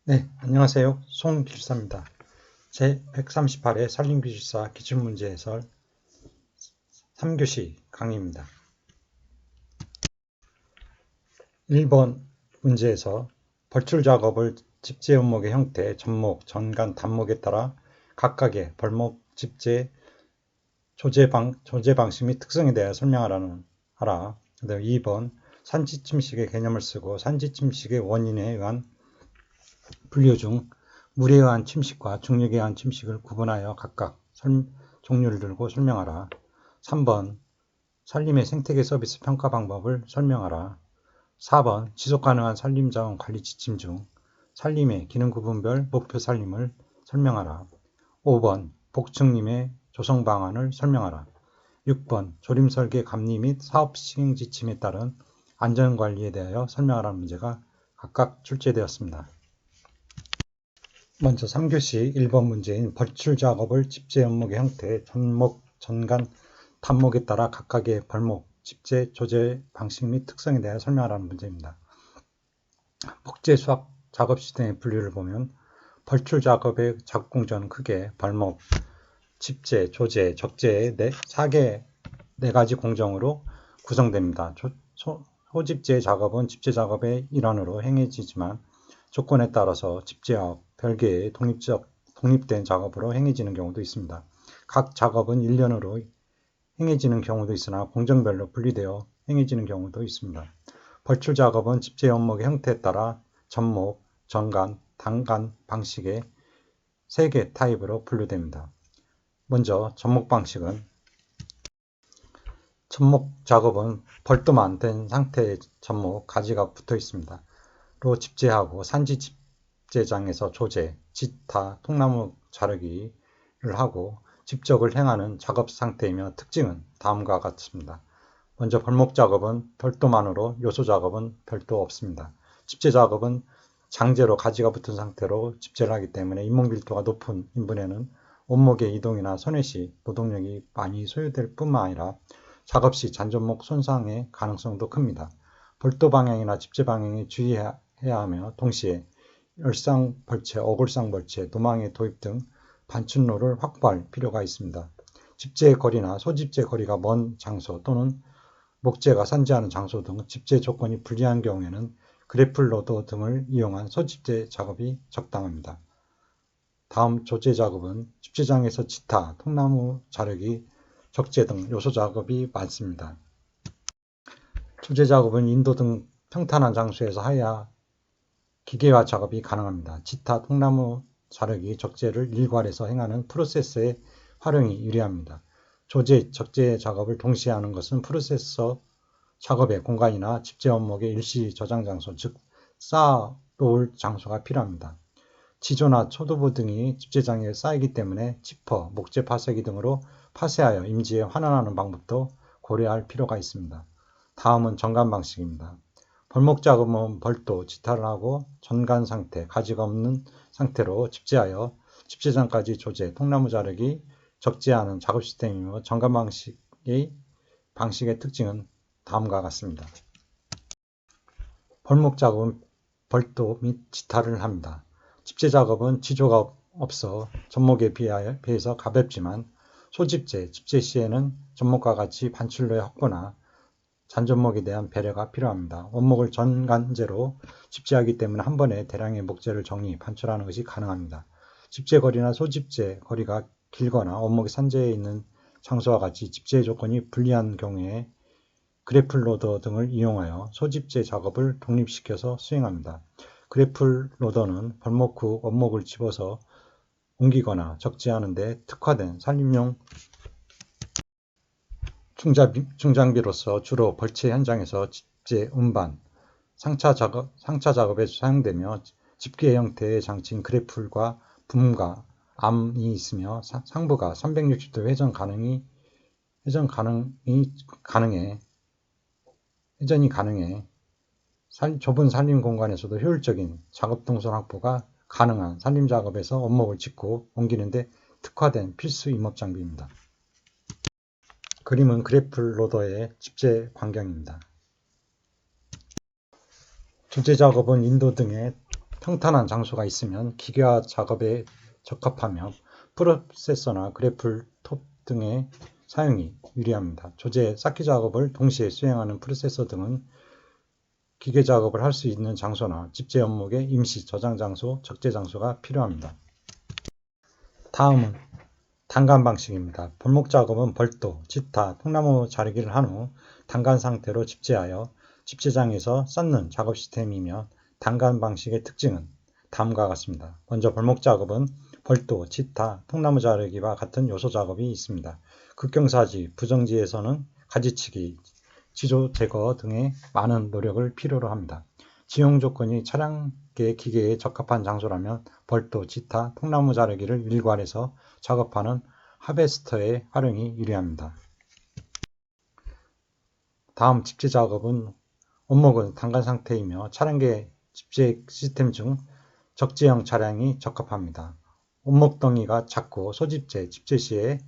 네, 안녕하세요. 송길사입니다. 제138회 산림기술사 기출문제 해설 3교시 강의입니다. 1번 문제에서 벌출 작업을 집재 원목의 형태, 접목, 전간, 단목에 따라 각각의 벌목, 집재, 조제 방식 및 특성에 대하여 설명하라. 그다음 2번 산지침식의 개념을 쓰고 산지침식의 원인에 의한 분류 중 물에 의한 침식과 중력에 의한 침식을 구분하여 각각 종류를 들고 설명하라. 3번 산림의 생태계 서비스 평가 방법을 설명하라. 4번 지속 가능한 산림자원 관리 지침 중 산림의 기능 구분별 목표 산림을 설명하라. 5번 복층림의 조성 방안을 설명하라. 6번 조림 설계 감리 및 사업 시행 지침에 따른 안전관리에 대하여 설명하라는 문제가 각각 출제되었습니다. 먼저 3교시 1번 문제인 벌출 작업을 집재 연목의 형태, 전목, 전간, 단목에 따라 각각의 벌목, 집재, 조제 방식 및 특성에 대해 설명하라는 문제입니다. 목재 수학 작업 시스템의 분류를 보면 벌출 작업의 작업 공정은 크게 벌목, 집재, 조제, 적재의 4가지 공정으로 구성됩니다. 소집재 작업은 집재 작업의 일환으로 행해지지만 조건에 따라서 집재와 별개의 독립된 작업으로 행해지는 경우도 있습니다. 각 작업은 일련으로 행해지는 경우도 있으나 공정별로 분리되어 행해지는 경우도 있습니다. 벌출 작업은 집재 연목의 형태에 따라 접목, 전간, 단간 방식의 3개 타입으로 분류됩니다. 먼저 접목 방식은 접목 작업은 벌도만 된 상태의 접목 가지가 붙어 있습니다. 로 집재하고 산지 집재장에서 조제, 지타, 통나무 자르기를 하고 집적을 행하는 작업 상태이며 특징은 다음과 같습니다. 먼저 벌목 작업은 별도만으로 요소 작업은 별도 없습니다. 집재 작업은 장제로 가지가 붙은 상태로 집재를 하기 때문에 인목밀도가 높은 인분에는 원목의 이동이나 손해 시 노동력이 많이 소요될 뿐만 아니라 작업 시 잔존목 손상의 가능성도 큽니다. 벌도 방향이나 집재 방향에 주의해야 하며 동시에 열상벌채, 어골상벌채, 노망의 도입 등 반출로를 확보할 필요가 있습니다. 집재 거리나 소집재 거리가 먼 장소 또는 목재가 산재하는 장소 등 집재 조건이 불리한 경우에는 그래플 로더 등을 이용한 소집재 작업이 적당합니다. 다음 조제 작업은 집재장에서 지타, 통나무 자르기, 적재 등 요소 작업이 많습니다. 조제 작업은 인도 등 평탄한 장소에서 하야 기계화 작업이 가능합니다. 지타, 통나무 자르기, 적재를 일괄해서 행하는 프로세서의 활용이 유리합니다. 조제, 적재 작업을 동시에 하는 것은 프로세서 작업의 공간이나 집재 원목의 일시 저장 장소, 즉 쌓아 놓을 장소가 필요합니다. 지조나 초도부 등이 집재장에 쌓이기 때문에 지퍼, 목재 파쇄기 등으로 파쇄하여 임지에 환원하는 방법도 고려할 필요가 있습니다. 다음은 전간 방식입니다. 벌목 작업은 벌도, 지타를 하고 전간 상태, 가지가 없는 상태로 집재하여 집재장까지 조제, 통나무 자르기, 적재하는 작업 시스템이며 전간 방식의 특징은 다음과 같습니다. 벌목 작업은 벌도 및 지타를 합니다. 집재 작업은 지조가 없어 접목에 비해서 가볍지만 소집재, 집재 시에는 접목과 같이 반출로의 확보나 잔접목에 대한 배려가 필요합니다. 원목을 전간제로 집재하기 때문에 한 번에 대량의 목재를 정리, 반출하는 것이 가능합니다. 집재 거리나 소집재 거리가 길거나 원목이 산재해 있는 장소와 같이 집재 조건이 불리한 경우에 그래플 로더 등을 이용하여 소집재 작업을 독립시켜서 수행합니다. 그래플 로더는 벌목 후 원목을 집어서 옮기거나 적재하는 데 특화된 산림용 중장비로서 주로 벌채 현장에서 집재, 운반, 상차 작업에 사용되며 집게 형태의 장치인 그래플과 붐과 암이 있으며 상부가 360도 회전이 가능해 좁은 산림 공간에서도 효율적인 작업 동선 확보가 가능한 산림 작업에서 원목을 짚고 옮기는데 특화된 필수 임업 장비입니다. 그림은 그래플 로더의 집재 광경입니다. 조제 작업은 인도 등의 평탄한 장소가 있으면 기계화 작업에 적합하며 프로세서나 그래플톱 등의 사용이 유리합니다. 조제, 쌓기 작업을 동시에 수행하는 프로세서 등은 기계 작업을 할 수 있는 장소나 집재 연목의 임시 저장 장소, 적재 장소가 필요합니다. 다음은 단간 방식입니다. 벌목 작업은 벌도, 지타, 통나무 자르기를 한 후 단간 상태로 집재하여 집재장에서 쌓는 작업 시스템이며 단간 방식의 특징은 다음과 같습니다. 먼저 벌목 작업은 벌도, 지타, 통나무 자르기와 같은 요소 작업이 있습니다. 극경사지, 부정지에서는 가지치기, 지조 제거 등의 많은 노력을 필요로 합니다. 지용 조건이 차량계 기계에 적합한 장소라면 벌도, 지타, 통나무 자르기를 일괄해서 작업하는 하베스터의 활용이 유리합니다. 다음 집재 작업은 원목은 단간 상태이며 차량계 집재 시스템 중 적재형 차량이 적합합니다. 원목덩이가 작고 소집재, 집재 시에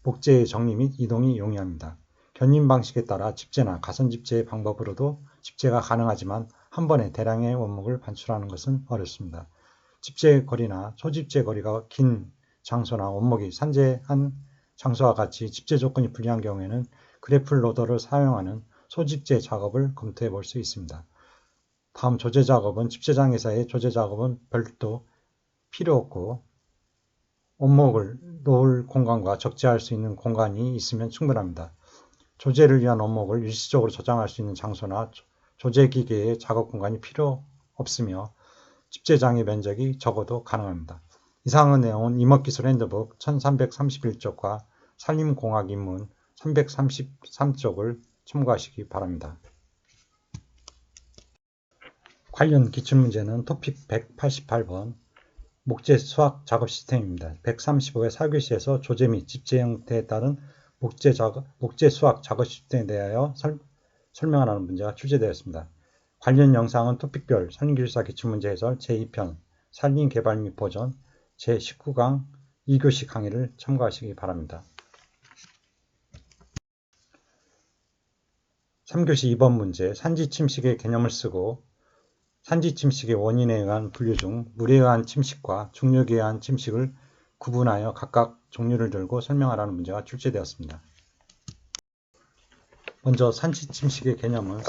목재의 정리 및 이동이 용이합니다. 견인 방식에 따라 집재나 가선 집재 방법으로도 집재가 가능하지만 한 번에 대량의 원목을 반출하는 것은 어렵습니다. 집재 거리나 소집재 거리가 긴 장소나 원목이 산재한 장소와 같이 집재 조건이 불리한 경우에는 그래플 로더를 사용하는 소집재 작업을 검토해 볼 수 있습니다. 다음 조제 작업은 집재장에서의 조제 작업은 별도 필요 없고 원목을 놓을 공간과 적재할 수 있는 공간이 있으면 충분합니다. 조제를 위한 원목을 일시적으로 저장할 수 있는 장소나 조제 기계의 작업 공간이 필요 없으며 집재장의 면적이 적어도 가능합니다. 이상의 내용은 임업기술 핸드북 1331쪽과 산림공학 입문 333쪽을 참고하시기 바랍니다. 관련 기출문제는 토픽 188번 목재 수학 작업 시스템입니다. 135회 4교시에서 조제 및 집재 형태에 따른 목재 수학 작업 시스템에 대하여 설명하라는 문제가 출제되었습니다. 관련 영상은 토픽별 산림기술사 기출문제 해설 제2편 산림개발 및 보전 제19강 2교시 강의를 참고하시기 바랍니다. 3교시 2번 문제 산지 침식의 개념을 쓰고 산지 침식의 원인에 의한 분류 중 물에 의한 침식과 중력에 의한 침식을 구분하여 각각 종류를 들고 설명하라는 문제가 출제되었습니다. 먼저 산지 침식의 개념은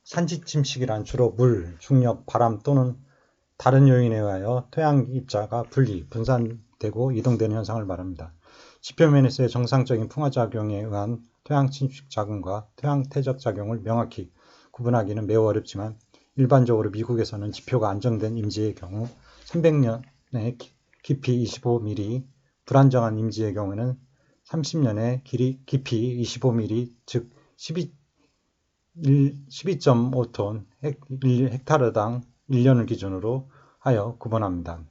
산지 침식이란 주로 물, 중력, 바람 또는 다른 요인에 의하여 토양 입자가 분산되고 이동되는 현상을 말합니다. 지표면에서의 정상적인 풍화작용에 의한 토양 침식 작용과 토양 퇴적 작용을 명확히 구분하기는 매우 어렵지만 일반적으로 미국에서는 지표가 안정된 임지의 경우 300년의 깊이 25mm, 불안정한 임지의 경우에는 30년의 깊이 25mm, 즉 12.5톤 헥타르당 1년을 기준으로 하여 구분합니다.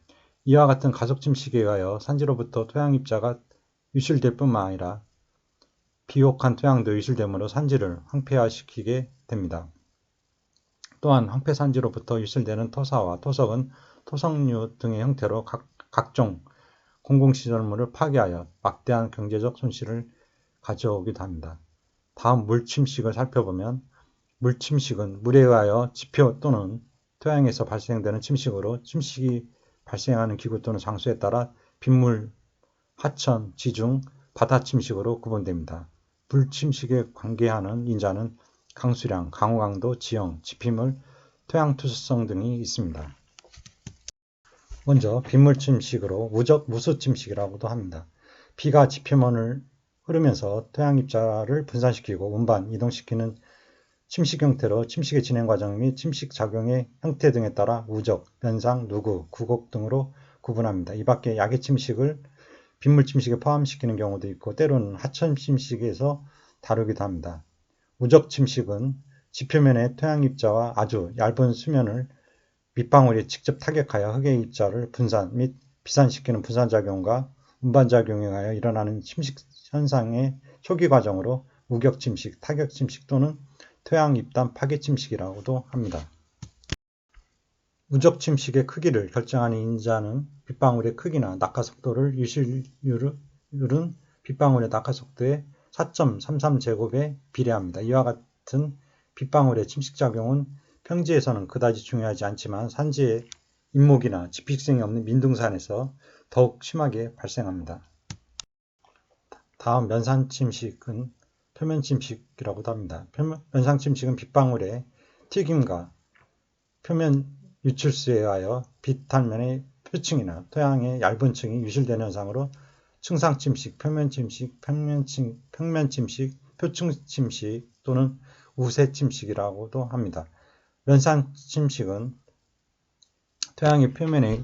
이와 같은 가속 침식에 의하여 산지로부터 토양 입자가 유실될 뿐만 아니라 비옥한 토양도 유실되므로 산지를 황폐화시키게 됩니다. 또한 황폐산지로부터 유실되는 토사와 토석은 토석류 등의 형태로 각종 공공시설물을 파괴하여 막대한 경제적 손실을 가져오기도 합니다. 다음 물침식을 살펴보면 물침식은 물에 의하여 지표 또는 토양에서 발생되는 침식으로 침식이 발생하는 기구 또는 장소에 따라 빗물, 하천, 지중, 바다 침식으로 구분됩니다. 물침식에 관계하는 인자는 강수량, 강우 강도, 지형, 지피물, 토양 투수성 등이 있습니다. 먼저 빗물 침식으로 무수 침식이라고도 합니다. 비가 지표면을 흐르면서 토양 입자를 분산시키고 운반, 이동시키는 침식 형태로 침식의 진행 과정 및 침식 작용의 형태 등에 따라 우적, 면상, 누구, 구곡 등으로 구분합니다. 이 밖에 야기 침식을 빗물 침식에 포함시키는 경우도 있고 때로는 하천 침식에서 다루기도 합니다. 우적 침식은 지표면의 토양 입자와 아주 얇은 수면을 밑방울이 직접 타격하여 흙의 입자를 분산 및 비산시키는 분산작용과 운반작용에 의하여 일어나는 침식 현상의 초기 과정으로 우격 침식, 타격 침식 또는 토양 입단 파괴 침식이라고도 합니다. 우적 침식의 크기를 결정하는 인자는 빗방울의 크기나 낙하 속도를 유실률은 빗방울의 낙하 속도의 4.33제곱에 비례합니다. 이와 같은 빗방울의 침식작용은 평지에서는 그다지 중요하지 않지만 산지에 인목이나 지피성이 없는 민둥산에서 더욱 심하게 발생합니다. 다음 면상침식은 표면침식이라고도 합니다. 면상침식은 빗방울의 튀김과 표면 유출수에 의하여 빛탈면의 표층이나 토양의 얇은 층이 유실되는 현상으로 층상침식, 표면침식, 평면침식, 표층침식 또는 우세침식이라고도 합니다. 면상침식은 토양의 표면에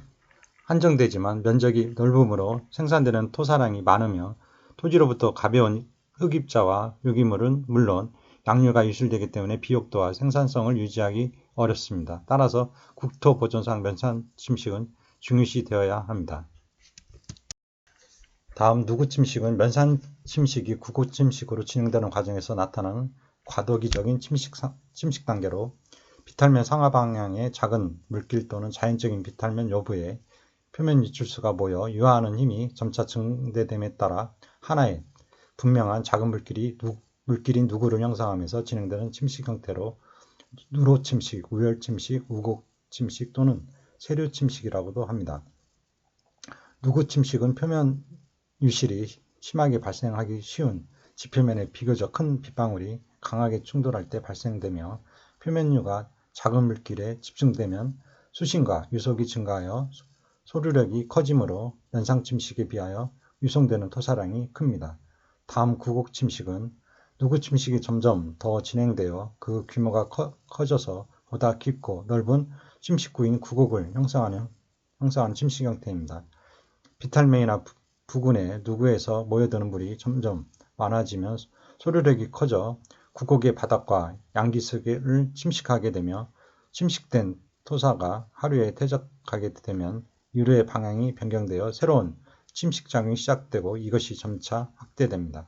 한정되지만 면적이 넓음으로 생산되는 토사량이 많으며 토지로부터 가벼운 흙입자와 유기물은 물론 양류가 유실되기 때문에 비옥도와 생산성을 유지하기 어렵습니다. 따라서 국토보존상 면상침식은 중요시 되어야 합니다. 다음 누구침식은 면상침식이 구구침식으로 진행되는 과정에서 나타나는 과도기적인 침식 단계로 비탈면 상하 방향의 작은 물길 또는 자연적인 비탈면 여부에 표면 유출수가 모여 유화하는 힘이 점차 증대됨에 따라 하나의 분명한 작은 물길인 누구를 형성하면서 진행되는 침식 형태로 누로침식, 우열침식, 우곡침식 또는 세류침식이라고도 합니다. 누구침식은 표면 유실이 심하게 발생하기 쉬운 지표면에 비교적 큰 빗방울이 강하게 충돌할 때 발생되며 표면유가 작은 물길에 집중되면 수심과 유속이 증가하여 소류력이 커지므로 면상침식에 비하여 유송되는 토사량이 큽니다. 다음 구곡침식은 누구침식이 점점 더 진행되어 그 규모가 커져서 보다 깊고 넓은 침식구인 구곡을 형성하는 침식 형태입니다. 비탈면이나 부근의 누구에서 모여드는 물이 점점 많아지면 소류력이 커져 구곡의 바닥과 양기석을 침식하게 되며 침식된 토사가 하류에 퇴적하게 되면 유류의 방향이 변경되어 새로운 침식작용이 시작되고 이것이 점차 확대됩니다.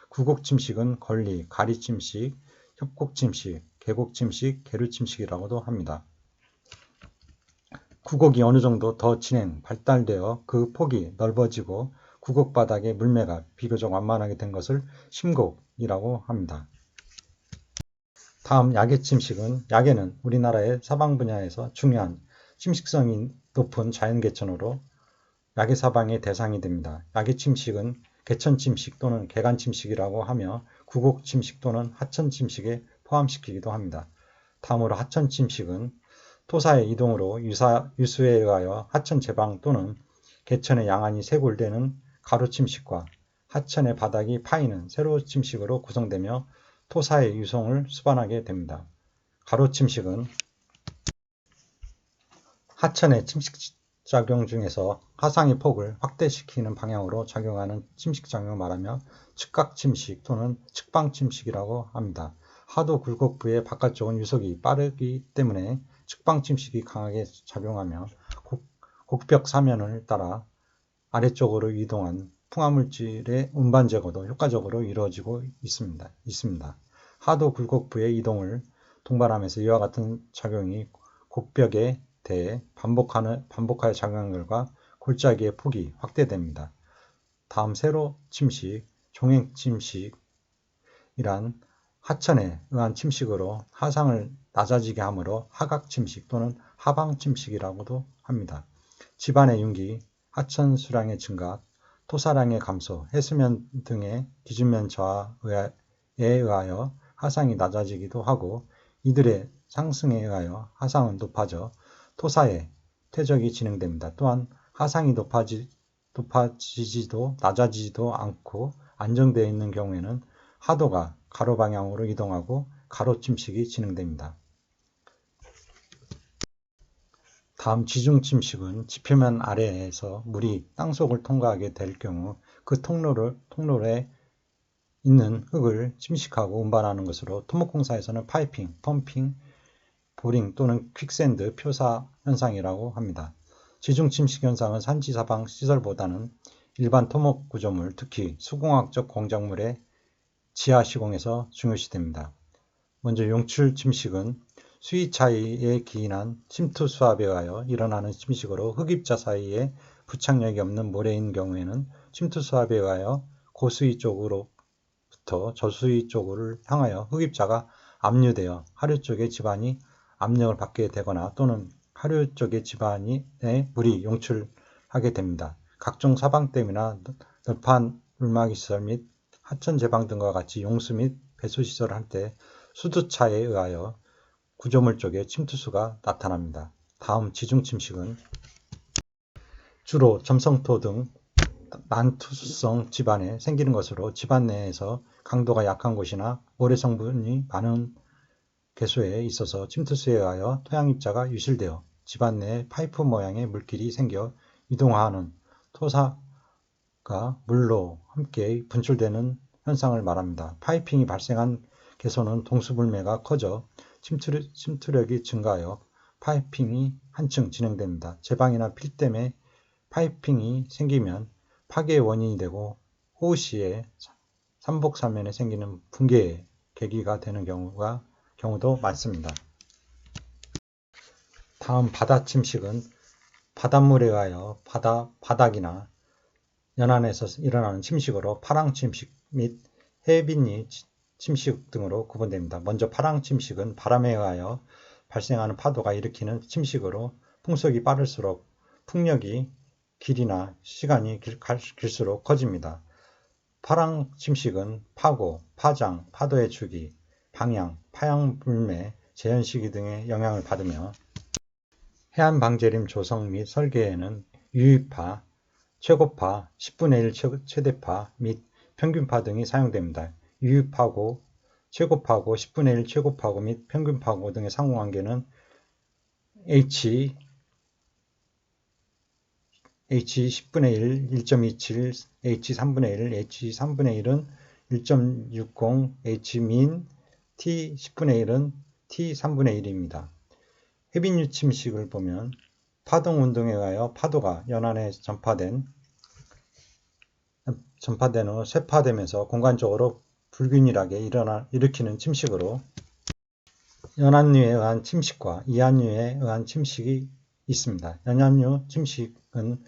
구곡침식은 건리, 가리침식, 협곡침식, 계곡침식, 계류침식이라고도 합니다. 구곡이 어느 정도 더 발달되어 그 폭이 넓어지고 구곡 바닥의 물매가 비교적 완만하게 된 것을 심곡이라고 합니다. 다음 야계침식은 야계는 우리나라의 사방 분야에서 중요한 침식성이 높은 자연개천으로 야계사방의 대상이 됩니다. 야계침식은 개천침식 또는 개간침식이라고 하며 구곡침식 또는 하천침식에 포함시키기도 합니다. 다음으로 하천침식은 토사의 이동으로 유수에 의하여 하천 제방 또는 개천의 양안이 쇄골되는 가로침식과 하천의 바닥이 파이는 세로침식으로 구성되며 토사의 유송을 수반하게 됩니다. 가로침식은 하천의 침식작용 중에서 하상의 폭을 확대시키는 방향으로 작용하는 침식작용을 말하며 측각침식 또는 측방침식이라고 합니다. 하도 굴곡부의 바깥쪽은 유속이 빠르기 때문에 측방침식이 강하게 작용하며 곡벽 사면을 따라 아래쪽으로 이동한 풍화물질의 운반 제거도 효과적으로 이루어지고 있습니다. 하도 굴곡부의 이동을 동반하면서 이와 같은 작용이 곡벽에 대해 반복하여 작용한 결과 골짜기의 폭이 확대됩니다. 다음 세로침식, 종횡침식이란 하천에 의한 침식으로 하상을 낮아지게 하므로 하각침식 또는 하방침식이라고도 합니다. 지반의 융기, 하천 수량의 증가, 토사량의 감소, 해수면 등의 기준면 저하에 의하여 하상이 낮아지기도 하고 이들의 상승에 의하여 하상은 높아져 토사의 퇴적이 진행됩니다. 또한 하상이 높아지지도 낮아지지도 않고 안정되어 있는 경우에는 하도가 가로 방향으로 이동하고 가로침식이 진행됩니다. 다음 지중침식은 지표면 아래에서 물이 땅속을 통과하게 될 경우 그 통로에 있는 흙을 침식하고 운반하는 것으로 토목공사에서는 파이핑, 펌핑, 보링 또는 퀵샌드 표사 현상이라고 합니다. 지중침식 현상은 산지사방 시설보다는 일반 토목 구조물, 특히 수공학적 공작물의 지하 시공에서 중요시됩니다. 먼저 용출침식은 수위 차이에 기인한 침투 수압에 의하여 일어나는 침식으로 흙입자 사이에 부착력이 없는 모래인 경우에는 침투 수압에 의하여 고수위 쪽으로부터 저수위 쪽을 향하여 흙입자가 압류되어 하류 쪽의 지반이 압력을 받게 되거나 또는 하류 쪽의 지반에 물이 용출하게 됩니다. 각종 사방댐이나 널판 물막이시설 및 하천 제방 등과 같이 용수 및 배수시설을 할 때 수두차에 의하여 구조물 쪽에 침투수가 나타납니다. 다음 지중침식은 주로 점성토 등 난투수성 지반에 생기는 것으로 지반 내에서 강도가 약한 곳이나 모래 성분이 많은 개수에 있어서 침투수에 의하여 토양 입자가 유실되어 지반 내에 파이프 모양의 물길이 생겨 이동하는 토사가 물로 함께 분출되는 현상을 말합니다. 파이핑이 발생한 개소는 동수불매가 커져 침투력이 증가하여 파이핑이 한층 진행됩니다. 제방이나 필댐에 파이핑이 생기면 파괴의 원인이 되고 호우 시에 삼복사면에 생기는 붕괴의 계기가 되는 경우도 많습니다. 다음 바다침식은 바닷물에 의하여 바닥이나 연안에서 일어나는 침식으로 파랑침식 및 해빈리 침식 등으로 구분됩니다. 먼저 파랑침식은 바람에 의하여 발생하는 파도가 일으키는 침식으로 풍속이 빠를수록 풍력이 길이나 시간이 길수록 커집니다. 파랑침식은 파고, 파장, 파도의 주기, 방향, 파양불매, 재현시기 등의 영향을 받으며 해안방제림 조성 및 설계에는 유입파, 최고파, 10분의 1 최대파 및 평균파 등이 사용됩니다. 유입파고, 최고파고, 10분의 1 최고파고 및 평균파고 등의 상호관계는 H 10분의 1, 1.27, H 3분의 1, H 3분의 1은 1.60, H 민, T 10분의 1은 T 3분의 1입니다. 해빈류 침식을 보면 파동 운동에 의하여 파도가 연안에 전파된 후 쇠파되면서 공간적으로 불균일하게 일으키는 침식으로 연안류에 의한 침식과 이안류에 의한 침식이 있습니다. 연안류 침식은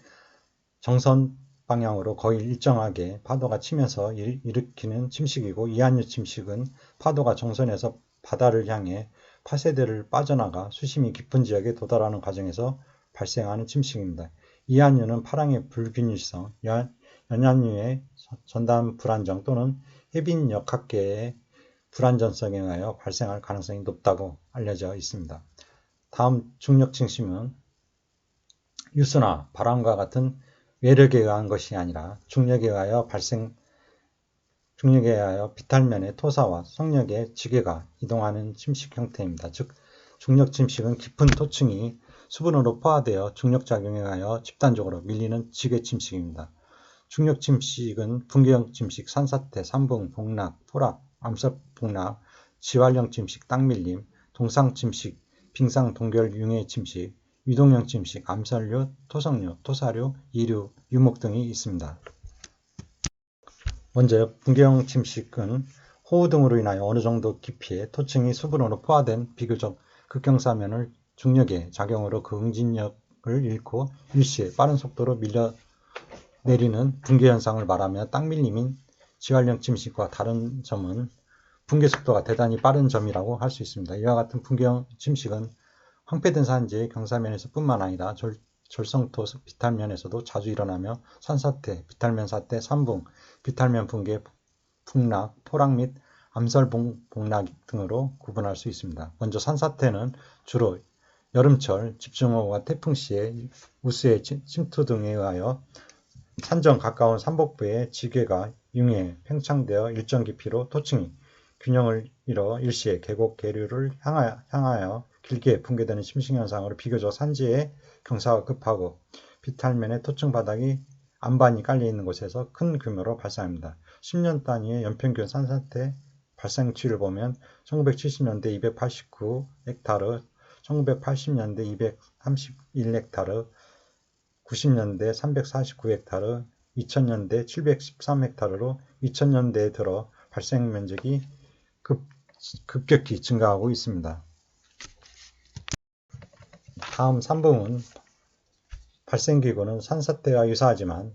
정선 방향으로 거의 일정하게 파도가 치면서 일으키는 침식이고 이안류 침식은 파도가 정선에서 바다를 향해 파세대를 빠져나가 수심이 깊은 지역에 도달하는 과정에서 발생하는 침식입니다. 이안류는 파랑의 불균일성, 연안류의 전단 불안정 또는 해빈 역학계의 불안전성에 의하여 발생할 가능성이 높다고 알려져 있습니다. 다음 중력 침식은 유수나 바람과 같은 외력에 의한 것이 아니라 중력에 의하여 비탈면의 토사와 성력의 지게가 이동하는 침식 형태입니다. 즉 중력 침식은 깊은 토층이 수분으로 포화되어 중력작용에 의하여 집단적으로 밀리는 지게 침식입니다. 중력 침식은 붕괴형 침식, 산사태, 산봉, 복락, 포락, 암석복락, 지활형 침식, 땅밀림, 동상 침식, 빙상 동결 융해 침식, 유동형 침식, 암설류, 토성류, 토사류, 이류, 유목 등이 있습니다. 먼저 붕괴형 침식은 호우 등으로 인하여 어느 정도 깊이의 토층이 수분으로 포화된 비교적 극경사면을 중력의 작용으로 그 응진력을 잃고 일시에 빠른 속도로 밀려 내리는 붕괴 현상을 말하며 땅밀림인 지활형 침식과 다른 점은 붕괴 속도가 대단히 빠른 점이라고 할 수 있습니다. 이와 같은 붕괴형 침식은 황폐된 산지의 경사면에서 뿐만 아니라 절성토 비탈면에서도 자주 일어나며 산사태, 비탈면 사태, 산붕, 비탈면 붕괴, 풍락, 포락 및 암설봉락 등으로 구분할 수 있습니다. 먼저 산사태는 주로 여름철 집중호우와 태풍 시에 우수의 침투 등에 의하여 산정 가까운 산복부의 지게가 융해 팽창되어 일정 깊이로 토층이 균형을 잃어 일시에 계곡 계류를 향하여 길게 붕괴되는 침식현상으로 비교적 산지의 경사가 급하고 비탈면의 토층 바닥이 안반이 깔려있는 곳에서 큰 규모로 발생합니다. 10년 단위의 연평균 산사태 발생치를 보면 1970년대 289헥타르, 1980년대 231헥타르, 90년대 349헥타르, 2000년대 713헥타르로 2000년대에 들어 발생 면적이 급격히 증가하고 있습니다. 다음 산봉은 발생기구는 산사태와 유사하지만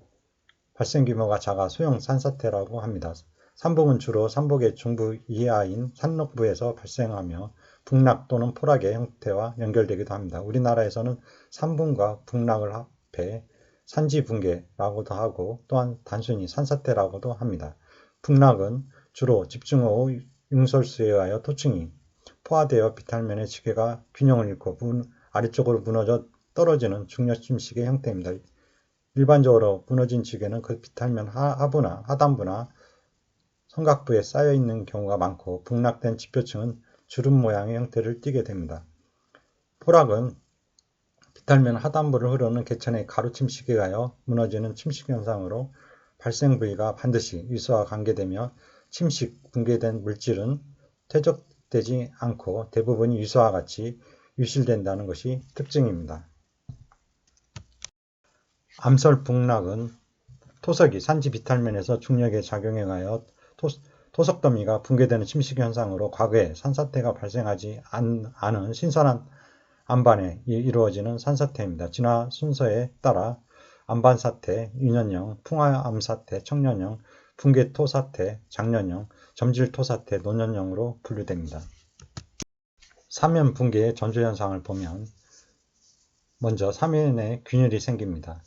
발생규모가 작아 소형 산사태라고 합니다. 산봉은 주로 산복의 중부 이하인 산록부에서 발생하며 북락 또는 포락의 형태와 연결되기도 합니다. 우리나라에서는 산분과 북락을 합해 산지붕괴라고도 하고 또한 단순히 산사태라고도 합니다. 북락은 주로 집중호우 융설수에 의하여 토층이 포화되어 비탈면의 지게가 균형을 잃고 아래쪽으로 무너져 떨어지는 중력침식의 형태입니다. 일반적으로 무너진 지게는 그 비탈면 하부나 하단부나 성각부에 쌓여 있는 경우가 많고 북락된 지표층은 주름 모양의 형태를 띠게 됩니다. 포락은 비탈면 하단부를 흐르는 개천의 가로침식에 의하여 무너지는 침식 현상으로 발생 부위가 반드시 위수와 관계되며 침식, 붕괴된 물질은 퇴적되지 않고 대부분이 위수와 같이 유실된다는 것이 특징입니다. 암설 북락은 토석이 산지 비탈면에서 중력의 작용에 의하여 토석 더미가 붕괴되는 침식 현상으로 과거에 산사태가 발생하지 않은 신선한 안반에 이루어지는 산사태입니다. 진화 순서에 따라 안반사태, 유년형, 풍화암사태, 청년형, 붕괴토사태, 장년형, 점질토사태, 노년형으로 분류됩니다. 사면 붕괴의 전조현상을 보면 먼저 사면에 균열이 생깁니다.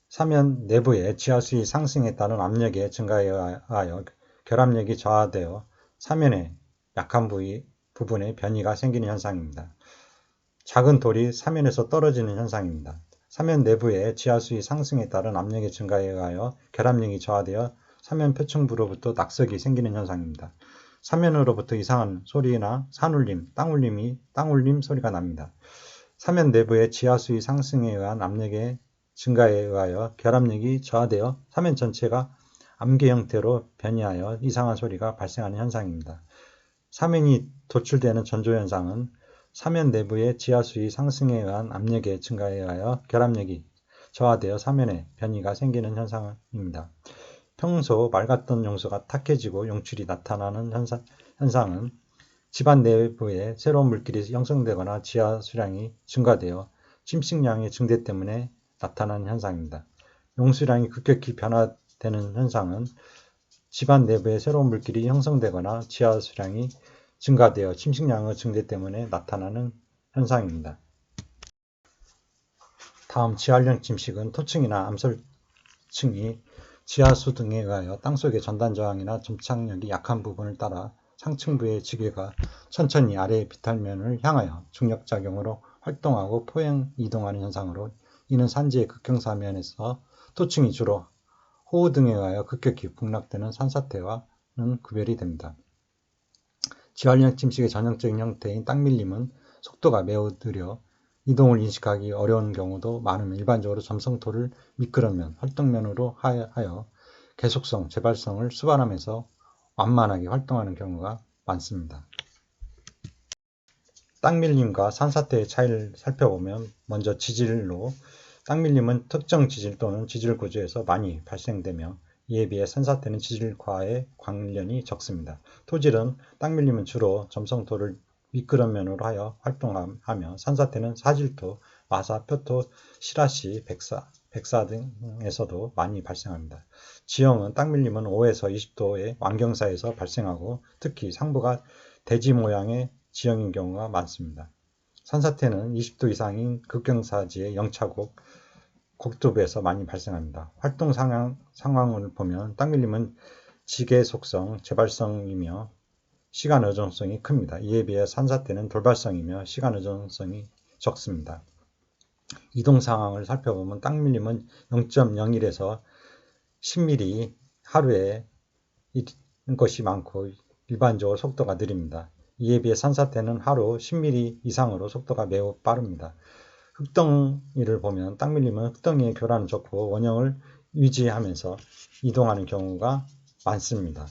사면 내부의 지하수위 상승에 따른 압력의 증가에 의하여 결합력이 저하되어 사면의 약한 부분에 변이가 생기는 현상입니다. 작은 돌이 사면에서 떨어지는 현상입니다. 사면 내부의 지하수위 상승에 따른 압력의 증가에 의하여 결합력이 저하되어 사면 표층부로부터 낙석이 생기는 현상입니다. 사면으로부터 이상한 소리나 산울림, 땅울림 소리가 납니다. 사면 내부의 지하수위 상승에 의한 압력의 증가에 의하여 결합력이 저하되어 사면 전체가 암개 형태로 변이하여 이상한 소리가 발생하는 현상입니다. 사면이 도출되는 전조현상은 사면 내부의 지하수위 상승에 의한 압력의 증가에 의하여 결합력이 저하되어 사면에 변이가 생기는 현상입니다. 평소 맑았던 용수가 탁해지고 용출이 나타나는 현상은 집안 내부에 새로운 물질이 형성되거나 지하 수량이 증가되어 침식량의 증대 때문에 나타나는 현상입니다. 용수량이 급격히 변화되는 현상은 집안 내부에 새로운 물질이 형성되거나 지하 수량이 증가되어 침식량의 증대 때문에 나타나는 현상입니다. 다음 지하령 침식은 토층이나 암설층이 지하수 등에 의하여 땅속의 전단 저항이나 점착력이 약한 부분을 따라 상층부의 지게가 천천히 아래의 비탈면을 향하여 중력작용으로 활동하고 포행 이동하는 현상으로 이는 산지의 극형사면에서 토층이 주로 호우 등에 의하여 급격히 북락되는 산사태와는 구별이 됩니다. 지하령 침식의 전형적인 형태인 땅밀림은 속도가 매우 느려 이동을 인식하기 어려운 경우도 많으며 일반적으로 점성토를 미끄러면 활동면으로 하여 계속성, 재발성을 수반하면서 완만하게 활동하는 경우가 많습니다. 땅밀림과 산사태의 차이를 살펴보면 먼저 지질로 땅밀림은 특정 지질 또는 지질 구조에서 많이 발생되며 이에 비해 산사태는 지질과의 관련이 적습니다. 토질은 땅밀림은 주로 점성토를 미끄럼면으로 하여 활동하며 산사태는 사질토, 마사, 표토, 시라시, 백사 등에서도 많이 발생합니다. 지형은 땅밀림은 5에서 20도의 완경사에서 발생하고 특히 상부가 대지 모양의 지형인 경우가 많습니다. 산사태는 20도 이상인 극경사지의 영차국, 곡두부에서 많이 발생합니다. 활동 상황을 보면 땅밀림은 지계 속성, 재발성이며 시간 의존성이 큽니다. 이에 비해 산사태는 돌발성이며 시간 의존성이 적습니다. 이동 상황을 살펴보면 땅밀림은 0.01에서 10mm 하루에 이른 것이 많고 일반적으로 속도가 느립니다. 이에 비해 산사태는 하루 10mm 이상으로 속도가 매우 빠릅니다. 흙덩이를 보면 땅밀림은 흙덩이의 교란은 적고 원형을 유지하면서 이동하는 경우가 많습니다.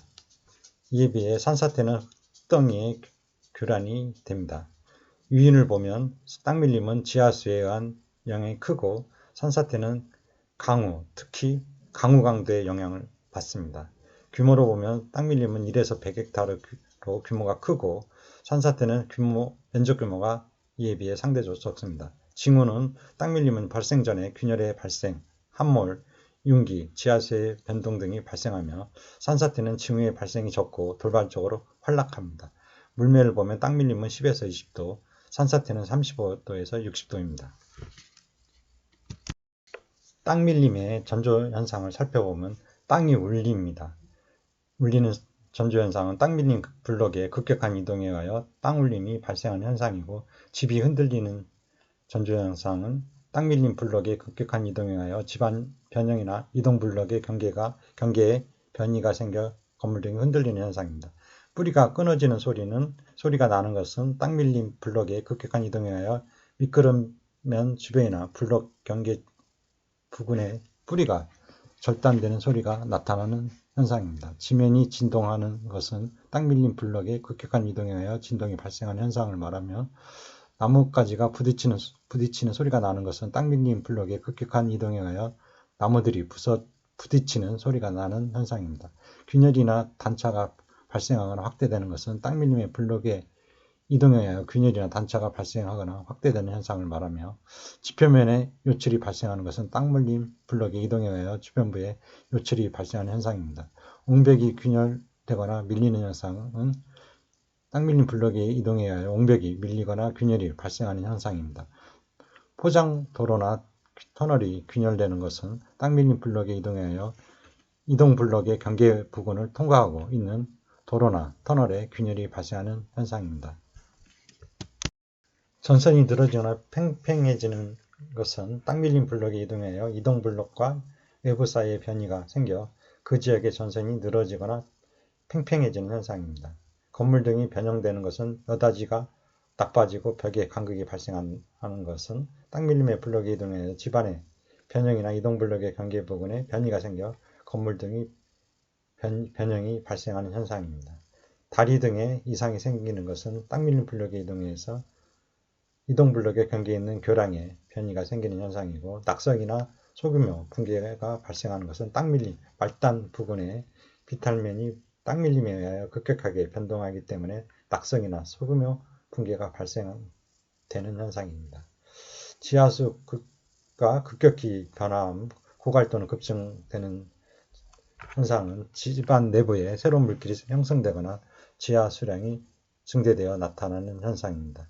이에 비해 산사태는 흙덩이의 교란이 됩니다. 유인을 보면 땅밀림은 지하수에 의한 영향이 크고 산사태는 강우, 특히 강우 강도의 영향을 받습니다. 규모로 보면 땅밀림은 1에서 100헥타르로 규모가 크고 산사태는 면적 규모가 이에 비해 상대적으로 적습니다. 징후는 땅밀림은 발생 전에 균열의 발생, 함몰, 융기, 지하수의 변동 등이 발생하며 산사태는 징후의 발생이 적고 돌발적으로 활락합니다. 물매를 보면 땅 밀림은 10에서 20도, 산사태는 35도에서 60도입니다. 땅 밀림의 전조 현상을 살펴보면 땅이 울립니다. 울리는 전조 현상은 땅 밀림 블록의 급격한 이동에 의하여 땅 울림이 발생하는 현상이고, 집이 흔들리는 전조 현상은 땅 밀림 블록의 급격한 이동에 의하여 집안 변형이나 이동 블록의 경계에 변이가 생겨 건물 등이 흔들리는 현상입니다. 뿌리가 끊어지는 소리가 나는 것은 땅 밀림 블록의 급격한 이동에 의하여 미끄러면 주변이나 블록 경계 부근에 뿌리가 절단되는 소리가 나타나는 현상입니다. 지면이 진동하는 것은 땅 밀림 블록의 급격한 이동에 의하여 진동이 발생하는 현상을 말하며, 나뭇가지가 부딪히는 소리가 나는 것은 땅 밀림 블록의 급격한 이동에 의하여 나무들이 부딪히는 소리가 나는 현상입니다. 균열이나 단차가 발생하거나 확대되는 것은 땅 밀림의 블록의 이동에 의하여 균열이나 단차가 발생하거나 확대되는 현상을 말하며, 지표면에 요철이 발생하는 것은 땅 밀림 블록의 이동에 의하여 주변부에 요철이 발생하는 현상입니다. 옹벽이 균열되거나 밀리는 현상은 땅 밀림 블록의 이동에 의하여 옹벽이 밀리거나 균열이 발생하는 현상입니다. 포장 도로나 터널이 균열되는 것은 땅 밀림 블록의 이동에 의하여 이동 블록의 경계 부근을 통과하고 있는 도로나 터널에 균열이 발생하는 현상입니다. 전선이 늘어지거나 팽팽해지는 것은 땅 밀림 블록의 이동에 의하여 이동 블록과 외부 사이에 변이가 생겨 그 지역의 전선이 늘어지거나 팽팽해지는 현상입니다. 건물 등이 변형되는 것은 여다지가 나빠지고 벽에 간극이 발생하는 것은 땅 밀림의 블록의 이동에 의하여 집안의 변형이나 이동 블록의 경계 부근에 변이가 생겨 건물 등이 변형이 발생하는 현상입니다. 다리 등의 이상이 생기는 것은 땅 밀림 블록의 이동에 의해서 이동 블록의 경계에 있는 교량에 변이가 생기는 현상이고, 낙석이나 소규모 붕괴가 발생하는 것은 땅 밀림 말단 부근의 비탈면이 땅 밀림에 의하여 급격하게 변동하기 때문에 낙석이나 소규모 붕괴가 발생되는 현상입니다. 지하수가 급격히 변화함, 고갈도는 급증되는 현상은 집안 내부에 새로운 물질이 형성되거나 지하 수량이 증대되어 나타나는 현상입니다.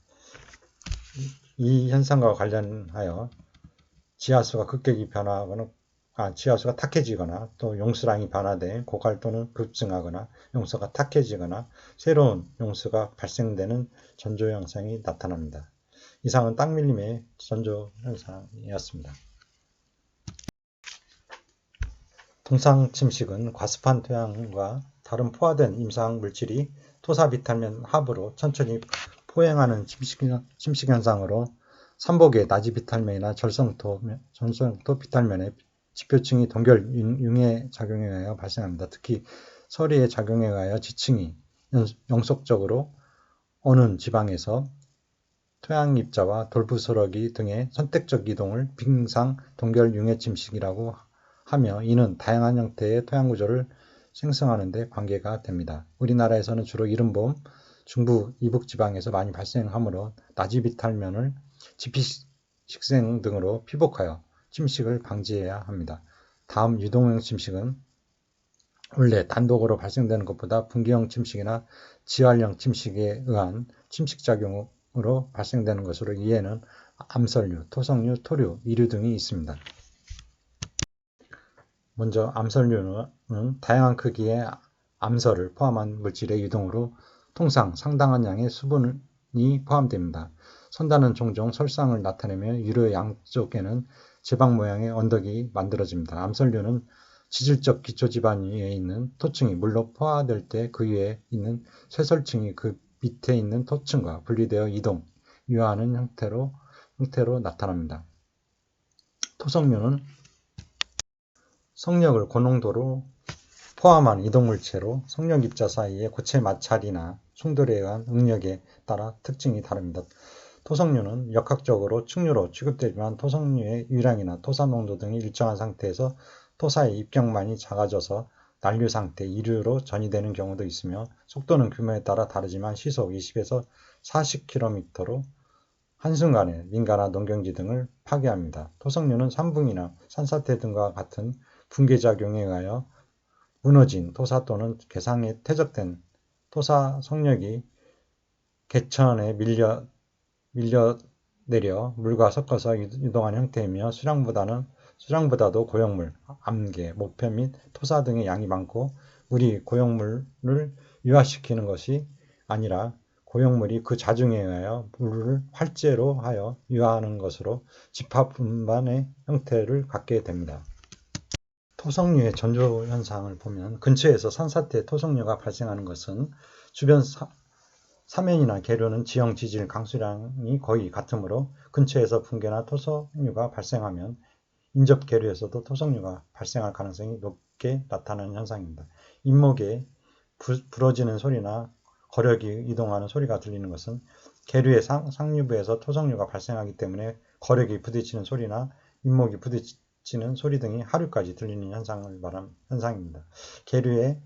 이 현상과 관련하여 지하수가 급격히 변화하거나 지하수가 탁해지거나 또 용수량이 변화돼 고갈도는 급증하거나 용수가 탁해지거나 새로운 용수가 발생되는 전조 현상이 나타납니다. 이상은 땅 밀림의 전조 현상이었습니다. 동상 침식은 과습한 토양과 다른 포화된 임상 물질이 토사 비탈면 하부로 천천히 포행하는 침식 현상으로 삼복의 나지 비탈면이나 절성토 비탈면의 지표층이 동결 융해 작용에 의하여 발생합니다. 특히 서리의 작용에 의하여 지층이 영속적으로 어느 지방에서 토양 입자와 돌부스러기 등의 선택적 이동을 빙상 동결 융해 침식이라고 하며, 이는 다양한 형태의 토양 구조를 생성하는 데 관계가 됩니다. 우리나라에서는 주로 이른봄 중부 이북 지방에서 많이 발생하므로 나지 비탈면을 지피식생 등으로 피복하여 침식을 방지해야 합니다. 다음 유동형 침식은 원래 단독으로 발생되는 것보다 분기형 침식이나 지활형 침식에 의한 침식작용으로 발생되는 것으로, 이에는 암설류, 토성류, 토류, 이류 등이 있습니다. 먼저 암설류는 다양한 크기의 암설을 포함한 물질의 유동으로 통상 상당한 양의 수분이 포함됩니다. 선단은 종종 설상을 나타내며 유료 양쪽에는 제방 모양의 언덕이 만들어집니다. 암설류는 지질적 기초지반 위에 있는 토층이 물로 포화될 때 그 위에 있는 쇄설층이 그 밑에 있는 토층과 분리되어 유화하는 형태로 나타납니다. 토성류는 성력을 고농도로 포함한 이동물체로 성력 입자 사이의 고체 마찰이나 충돌에 의한 응력에 따라 특징이 다릅니다. 토성류는 역학적으로 측류로 취급되지만 토성류의 유량이나 토사 농도 등이 일정한 상태에서 토사의 입경만이 작아져서 난류 상태, 이류로 전이되는 경우도 있으며, 속도는 규모에 따라 다르지만 시속 20에서 40km로 한순간에 민가나 농경지 등을 파괴합니다. 토성류는 산붕이나 산사태 등과 같은 붕괴작용에 의하여 무너진 토사 또는 괴상에 퇴적된 토사 성력이 개천에 밀려 내려 물과 섞어서 유동하는 형태이며 수량보다도 고용물, 암개, 모표 및 토사 등의 양이 많고 물이 고용물을 유화시키는 것이 아니라 고용물이 그 자중에 의하여 물을 활제로 하여 유화하는 것으로 집합 분반의 형태를 갖게 됩니다. 토성류의 전조 현상을 보면 근처에서 산사태 토성류가 발생하는 것은 주변 사면이나 계류는 지형 지질 강수량이 거의 같으므로 근처에서 붕괴나 토성류가 발생하면 인접 계류에서도 토성류가 발생할 가능성이 높게 나타나는 현상입니다. 잇목에 부러지는 소리나 거력이 이동하는 소리가 들리는 것은 계류의 상류부에서 토성류가 발생하기 때문에 거력이 부딪히는 소리나 잇목이 부딪히는 소리 등이 하류까지 들리는 현상을 말하는 현상입니다. 계류의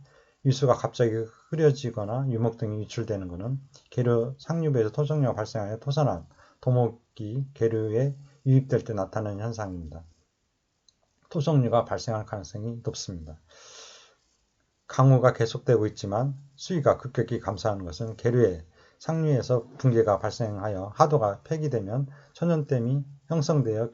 유수가 갑자기 흐려지거나 유목 등이 유출되는 것은 계류 상류부에서 토성류가 발생하여 토사나 도목이 계류에 유입될 때 나타나는 현상입니다. 토성류가 발생할 가능성이 높습니다. 강우가 계속되고 있지만 수위가 급격히 감소하는 것은 계류의 상류에서 붕괴가 발생하여 하도가 폐기되면 천연댐이 형성되어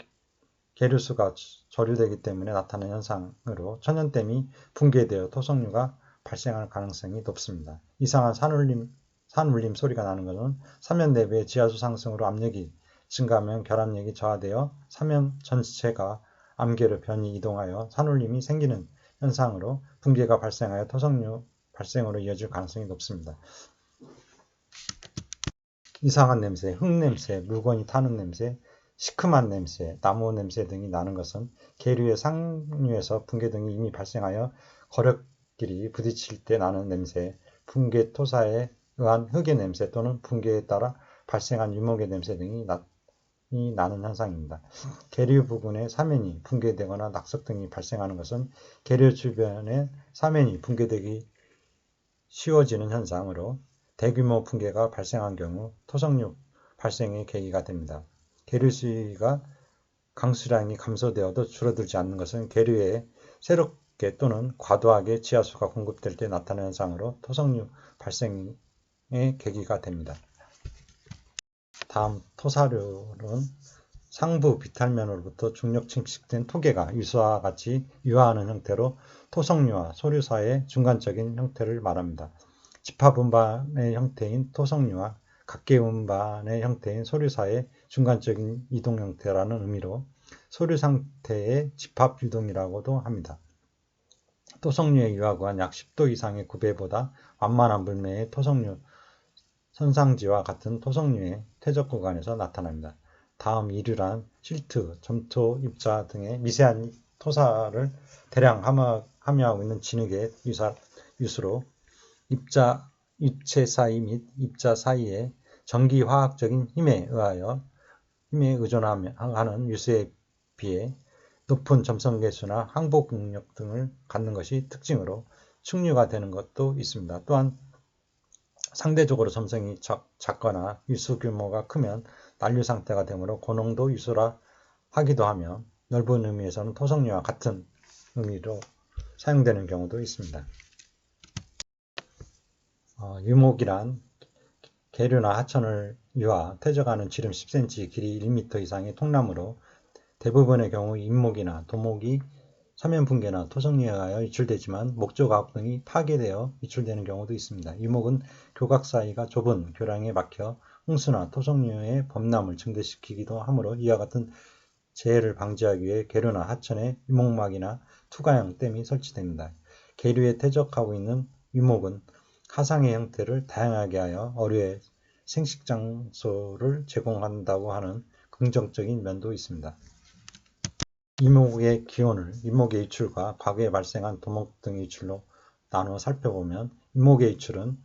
계류수가 저류되기 때문에 나타나는 현상으로 천연댐이 붕괴되어 토성류가 발생할 가능성이 높습니다. 이상한 산울림 소리가 나는 것은 사면 내부의 지하수 상승으로 압력이 증가하면 결합력이 저하되어 사면 전체가 암계로 변이 이동하여 산울림이 생기는 현상으로 붕괴가 발생하여 토성류 발생으로 이어질 가능성이 높습니다. 이상한 냄새, 흙냄새, 물건이 타는 냄새, 시큼한 냄새, 나무 냄새 등이 나는 것은 계류의 상류에서 붕괴 등이 이미 발생하여 거력끼리 부딪힐 때 나는 냄새, 붕괴 토사에 의한 흙의 냄새 또는 붕괴에 따라 발생한 유목의 냄새 등이 나는 현상입니다. 계류 부근의 사면이 붕괴되거나 낙석 등이 발생하는 것은 계류 주변의 사면이 붕괴되기 쉬워지는 현상으로 대규모 붕괴가 발생한 경우 토성류 발생의 계기가 됩니다. 계류 수위가 강수량이 감소되어도 줄어들지 않는 것은 계류에 새롭게 또는 과도하게 지하수가 공급될 때 나타나는 현상으로 토성류 발생의 계기가 됩니다. 다음 토사류는 상부 비탈면으로부터 중력 침식된 토계가 유수와 같이 유화하는 형태로 토성류와 소류 사이의 중간적인 형태를 말합니다. 집합음반의 형태인 토성류와 각계음반의 형태인 소류 사이의 중간적인 이동 형태라는 의미로 소류 상태의 집합 유동이라고도 합니다. 토성류의 유화구간 약 10도 이상의 구배보다 완만한 물매의 토성류 선상지와 같은 토성류의 퇴적 구간에서 나타납니다. 다음 이류란 실트, 점토, 입자 등의 미세한 토사를 대량 함유하고 있는 진흙의 유수로 입체 사이 및 입자 사이의 전기화학적인 힘에 의존하는 유수에 비해 높은 점성계수나 항복 능력 등을 갖는 것이 특징으로 충류가 되는 것도 있습니다. 또한 상대적으로 점성이 작거나 유수 규모가 크면 난류 상태가 되므로 고농도 유수라 하기도 하며 넓은 의미에서는 토성류와 같은 의미로 사용되는 경우도 있습니다. 유목이란 계류나 하천을 유화, 퇴적하는 지름 10cm, 길이 1m 이상의 통나무로 대부분의 경우 인목이나 도목이 사면 붕괴나 토성류에 의하여 유출되지만 목조가옥 등이 파괴되어 유출되는 경우도 있습니다. 유목은 교각 사이가 좁은 교량에 막혀 홍수나 토성류의 범람을 증대시키기도 하므로 이와 같은 재해를 방지하기 위해 계류나 하천에 유목막이나 투과형 댐이 설치됩니다. 계류에 퇴적하고 있는 유목은 하상의 형태를 다양하게 하여 어류의 생식장소를 제공한다고 하는 긍정적인 면도 있습니다. 이목의 기원을 이목의 유출과 과거에 발생한 도목 등의 유출로 나누어 살펴보면 이목의 유출은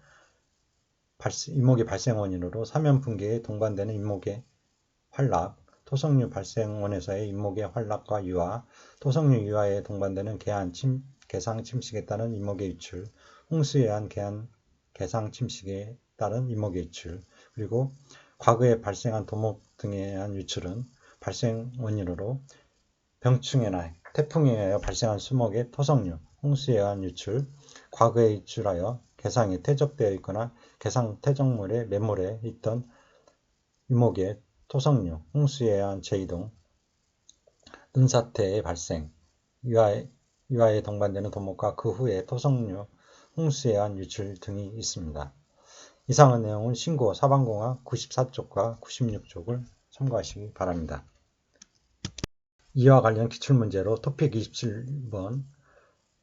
이목의 발생 원인으로 사면 붕괴에 동반되는 이목의 활락, 토성류 발생 원에서의 이목의 활락과 유화, 토성류 유화에 동반되는 개상 침식에 따른 이목의 유출, 홍수에 의한 개상 침식에 따른 이목의 유출, 그리고 과거에 발생한 도목 등에 의한 유출은 발생 원인으로 병충해나 태풍에 의하여 발생한 수목의 토성류, 홍수에 의한 유출, 과거에 유출하여 개상에 퇴적되어 있거나 개상 퇴적물의 매몰에 있던 유목의 토성류, 홍수에 의한 재이동, 눈사태의 발생, 유화에 동반되는 도목과 그 후에 토성류, 홍수에 의한 유출 등이 있습니다. 이상한 내용은 신고 사방공학 94쪽과 96쪽을 참고하시기 바랍니다. 이와 관련 기출문제로 토픽 27번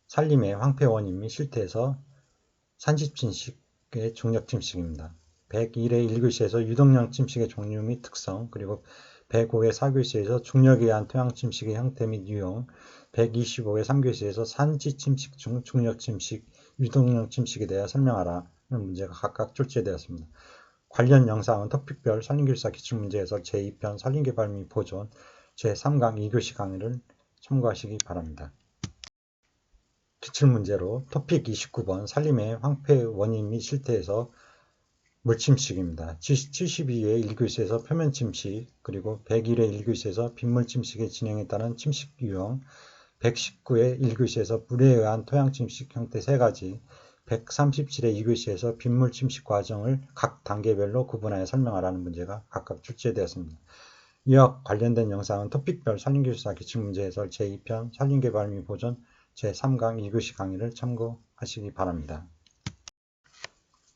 산림의 황폐 원인 및 실태에서 산지침식의 중력 침식입니다. 101회 1교시에서 유동량 침식의 종류 및 특성, 그리고 105회 4교시에서 중력에 의한 토양 침식의 형태 및 유형, 125회 3교시에서 산지 침식 중 중력 침식, 유동량 침식에 대해 설명하라는 문제가 각각 출제되었습니다. 관련 영상은 토픽별 산림교사 기출문제에서 제2편 산림개발 및 보존 제3강 2교시 강의를 참고하시기 바랍니다. 기출문제로 토픽 29번 산림의 황폐 원인 및 실태에서 물침식입니다. 72회 1교시에서 표면침식, 그리고 101회 1교시에서 빗물침식의 진행에 따른 침식 유형, 119회 1교시에서 물에 의한 토양침식 형태 3가지, 137회 2교시에서 빗물침식 과정을 각 단계별로 구분하여 설명하라는 문제가 각각 출제되었습니다. 이와 관련된 영상은 토픽별 산림교사 기출문제에서 제2편 산림개발 및 보존 제3강 2교시 강의를 참고하시기 바랍니다.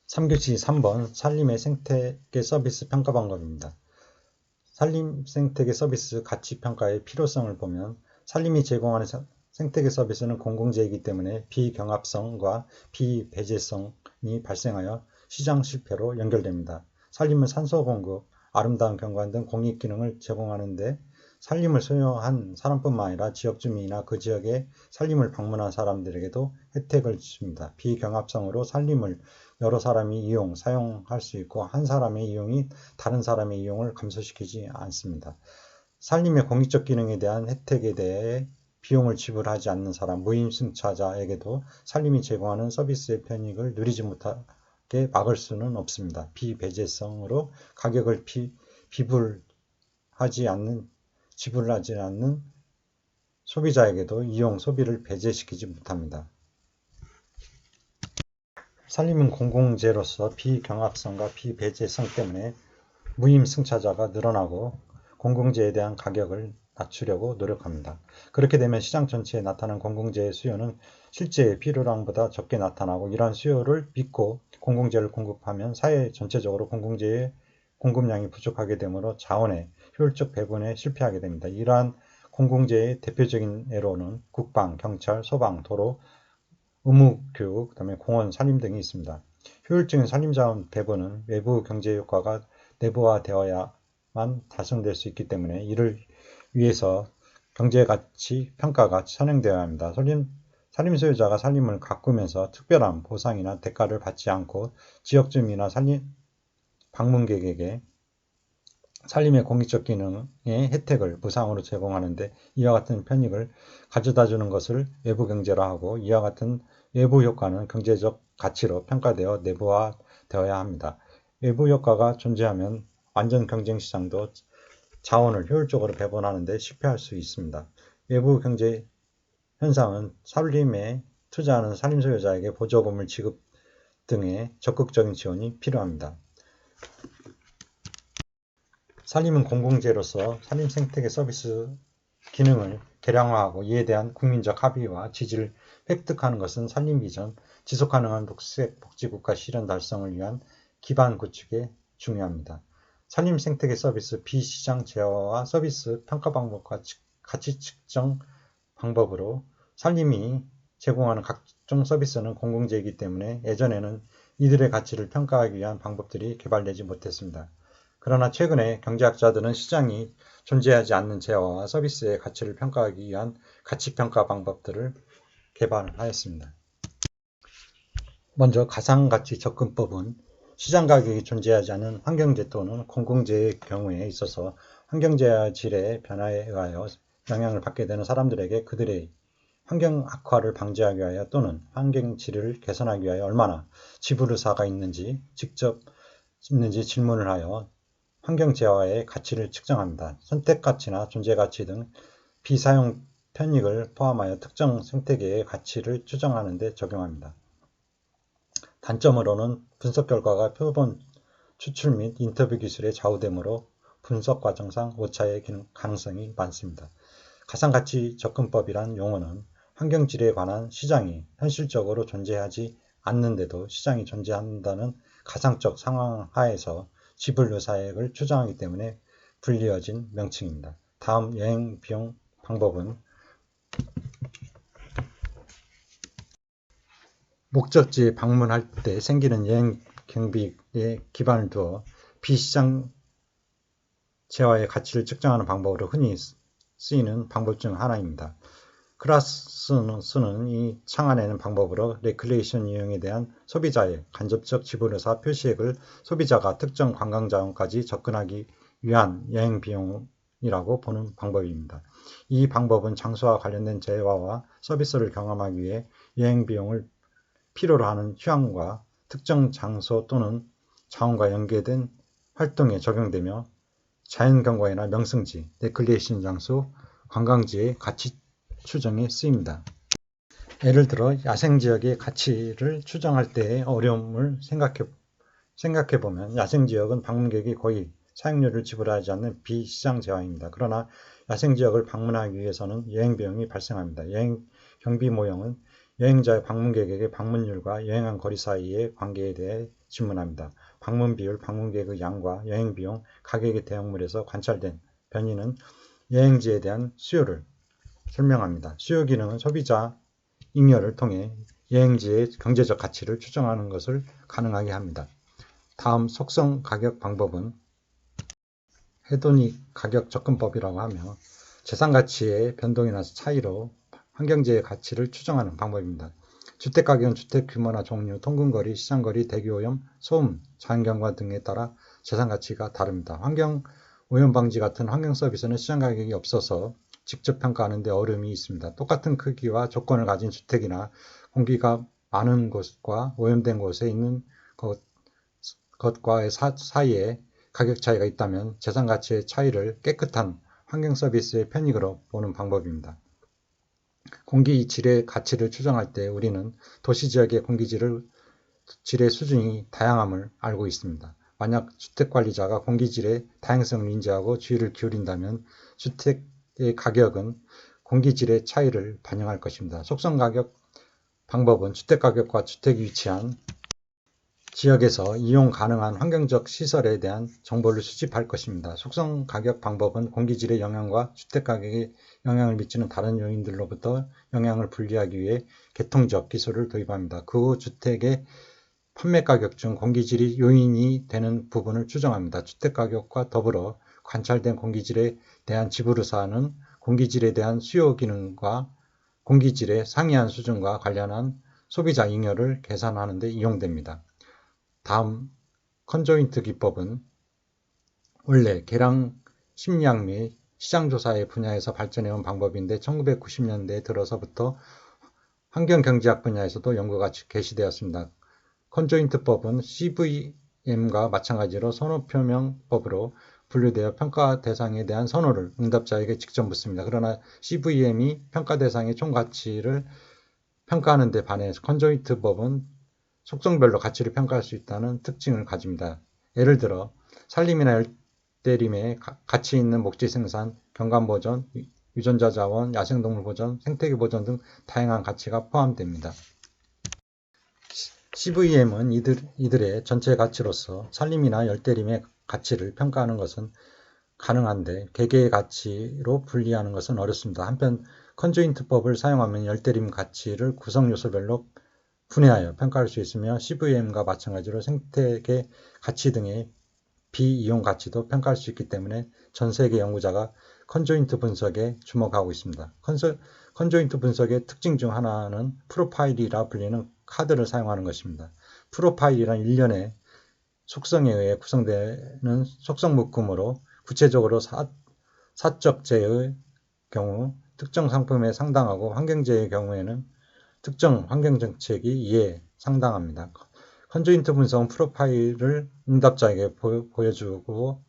3교시 3번 산림의 생태계 서비스 평가 방법입니다. 산림 생태계 서비스 가치 평가의 필요성을 보면 산림이 제공하는 생태계 서비스는 공공재이기 때문에 비경합성과 비배제성이 발생하여 시장 실패로 연결됩니다. 산림은 산소 공급, 아름다운 경관 등 공익 기능을 제공하는데 산림을 소유한 사람뿐만 아니라 지역 주민이나 그 지역에 산림을 방문한 사람들에게도 혜택을 줍니다. 비경합성으로 산림을 여러 사람이 사용할 수 있고 한 사람의 이용이 다른 사람의 이용을 감소시키지 않습니다. 산림의 공익적 기능에 대한 혜택에 대해 비용을 지불하지 않는 사람, 무임승차자에게도 산림이 제공하는 서비스의 편익을 누리지 못하게 막을 수는 없습니다. 비배제성으로 가격을 지불하지 않는 소비자에게도 소비를 배제시키지 못합니다. 산림은 공공재로서 비경합성과 비배제성 때문에 무임승차자가 늘어나고 공공재에 대한 가격을 낮추려고 노력합니다. 그렇게 되면 시장 전체에 나타난 공공재의 수요는 실제의 필요량보다 적게 나타나고 이러한 수요를 믿고 공공재를 공급하면 사회 전체적으로 공공재의 공급량이 부족하게 되므로 자원의 효율적 배분에 실패하게 됩니다. 이러한 공공재의 대표적인 예로는 국방, 경찰, 소방, 도로, 의무교육, 그다음에 공원, 산림 등이 있습니다. 효율적인 산림자원 배분은 외부 경제 효과가 내부화되어야만 달성될 수 있기 때문에 이를 위해서 경제가치 평가가 선행되어야 합니다. 산림 소유자가 산림을 가꾸면서 특별한 보상이나 대가를 받지 않고 지역 주민이나 산림 방문객에게 산림의 공익적 기능의 혜택을 무상으로 제공하는데 이와 같은 편익을 가져다 주는 것을 외부 경제라 하고 이와 같은 외부 효과는 경제적 가치로 평가되어 내부화되어야 합니다. 외부 효과가 존재하면 완전 경쟁 시장도 자원을 효율적으로 배분하는 데 실패할 수 있습니다. 외부 경제 현상은 산림에 투자하는 산림 소유자에게 보조금을 지급 등의 적극적인 지원이 필요합니다. 산림은 공공재로서 산림 생태계 서비스 기능을 개량화하고 이에 대한 국민적 합의와 지지를 획득하는 것은 산림 비전, 지속가능한 녹색 복지국가 실현 달성을 위한 기반 구축에 중요합니다. 산림 생태계 서비스 비시장 제어와 서비스 평가 방법과 가치 측정 방법으로 산림이 제공하는 각종 서비스는 공공재이기 때문에 예전에는 이들의 가치를 평가하기 위한 방법들이 개발되지 못했습니다. 그러나 최근에 경제학자들은 시장이 존재하지 않는 재화와 서비스의 가치를 평가하기 위한 가치평가 방법들을 개발하였습니다. 먼저 가상가치 접근법은 시장 가격이 존재하지 않는 환경재 또는 공공재의 경우에 있어서 환경재와 질의 변화에 의하여 영향을 받게 되는 사람들에게 그들의 환경 악화를 방지하기 위하여 또는 환경 질을 개선하기 위하여 얼마나 지불 의사가 있는지 질문을 하여 환경재화의 가치를 측정합니다. 선택가치나 존재가치 등 비사용 편익을 포함하여 특정 생태계의 가치를 추정하는 데 적용합니다. 단점으로는 분석 결과가 표본 추출 및 인터뷰 기술에 좌우되므로 분석 과정상 오차의 가능성이 많습니다. 가상가치 접근법이란 용어는 환경질에 관한 시장이 현실적으로 존재하지 않는데도 시장이 존재한다는 가상적 상황 하에서 지불 의사액을 추정하기 때문에 불리어진 명칭입니다. 다음 여행 비용 방법은 목적지에 방문할 때 생기는 여행 경비에 기반을 두어 비시장 재화의 가치를 측정하는 방법으로 흔히 쓰이는 방법 중 하나입니다. 크라스는 이 창안에는 방법으로 레크레이션 이용에 대한 소비자의 간접적 지불의사 표시액을 소비자가 특정 관광자원까지 접근하기 위한 여행 비용이라고 보는 방법입니다. 이 방법은 장소와 관련된 재화와 서비스를 경험하기 위해 여행 비용을 필요로 하는 휴양과 특정 장소 또는 자원과 연계된 활동에 적용되며 자연경관이나 명승지, 레크리에이션 장소, 관광지의 가치 추정에 쓰입니다. 예를 들어 야생지역의 가치를 추정할 때의 어려움을 생각해보면 야생지역은 방문객이 거의 사용료를 지불하지 않는 비시장 재화입니다. 그러나 야생지역을 방문하기 위해서는 여행비용이 발생합니다. 여행 경비 모형은 여행자의 방문객에게 방문율과 여행한 거리 사이의 관계에 대해 질문합니다. 방문 비율, 방문객의 양과 여행 비용, 가격의 대형물에서 관찰된 변이는 여행지에 대한 수요를 설명합니다. 수요 기능은 소비자 잉여를 통해 여행지의 경제적 가치를 추정하는 것을 가능하게 합니다. 다음 속성 가격 방법은 헤도닉 가격 접근법이라고 하며 재산 가치의 변동이나 차이로 환경재의 가치를 추정하는 방법입니다. 주택가격은 주택 규모나 종류, 통근거리, 시장거리, 대기오염, 소음, 자연경관 등에 따라 재산가치가 다릅니다. 환경오염 방지 같은 환경 서비스는 시장가격이 없어서 직접 평가하는 데 어려움이 있습니다. 똑같은 크기와 조건을 가진 주택이나 공기가 많은 곳과 오염된 곳에 있는 것과의 사이에 가격 차이가 있다면 재산가치의 차이를 깨끗한 환경 서비스의 편익으로 보는 방법입니다. 공기 질의 가치를 추정할 때 우리는 도시지역의 공기질의 수준이 다양함을 알고 있습니다. 만약 주택관리자가 공기질의 다양성을 인지하고 주의를 기울인다면 주택의 가격은 공기질의 차이를 반영할 것입니다. 속성가격 방법은 주택가격과 주택이 위치한 지역에서 이용 가능한 환경적 시설에 대한 정보를 수집할 것입니다. 속성 가격 방법은 공기질의 영향과 주택 가격에 영향을 미치는 다른 요인들로부터 영향을 분리하기 위해 계통적 기술을 도입합니다. 그 후 주택의 판매 가격 중 공기질이 요인이 되는 부분을 추정합니다. 주택 가격과 더불어 관찰된 공기질에 대한 지불의사는 공기질에 대한 수요 기능과 공기질의 상이한 수준과 관련한 소비자 잉여를 계산하는 데 이용됩니다. 다음 컨조인트 기법은 원래 계량 심리학 및 시장조사의 분야에서 발전해온 방법인데 1990년대 들어서부터 환경경제학 분야에서도 연구가 개시되었습니다. 컨조인트법은 CVM과 마찬가지로 선호표명법으로 분류되어 평가 대상에 대한 선호를 응답자에게 직접 묻습니다. 그러나 CVM이 평가 대상의 총가치를 평가하는 데 반해 컨조인트법은 속성별로 가치를 평가할 수 있다는 특징을 가집니다. 예를 들어 산림이나 열대림에 가치 있는 목재 생산, 경관 보전, 유전자 자원, 야생동물 보전, 생태계 보전 등 다양한 가치가 포함됩니다. CVM은 이들의 전체 가치로서 산림이나 열대림의 가치를 평가하는 것은 가능한데 개개의 가치로 분리하는 것은 어렵습니다. 한편 컨조인트법을 사용하면 열대림 가치를 구성 요소별로 분해하여 평가할 수 있으며 CVM과 마찬가지로 생태계 가치 등의 비이용 가치도 평가할 수 있기 때문에 전 세계 연구자가 컨조인트 분석에 주목하고 있습니다. 컨조인트 분석의 특징 중 하나는 프로파일이라 불리는 카드를 사용하는 것입니다. 프로파일이란 일련의 속성에 의해 구성되는 속성 묶음으로 구체적으로 사적재의 경우 특정 상품에 상당하고 환경재의 경우에는 특정 환경정책이 이에 상당합니다. 컨조인트 분석은 프로파일을 응답자에게 보여주고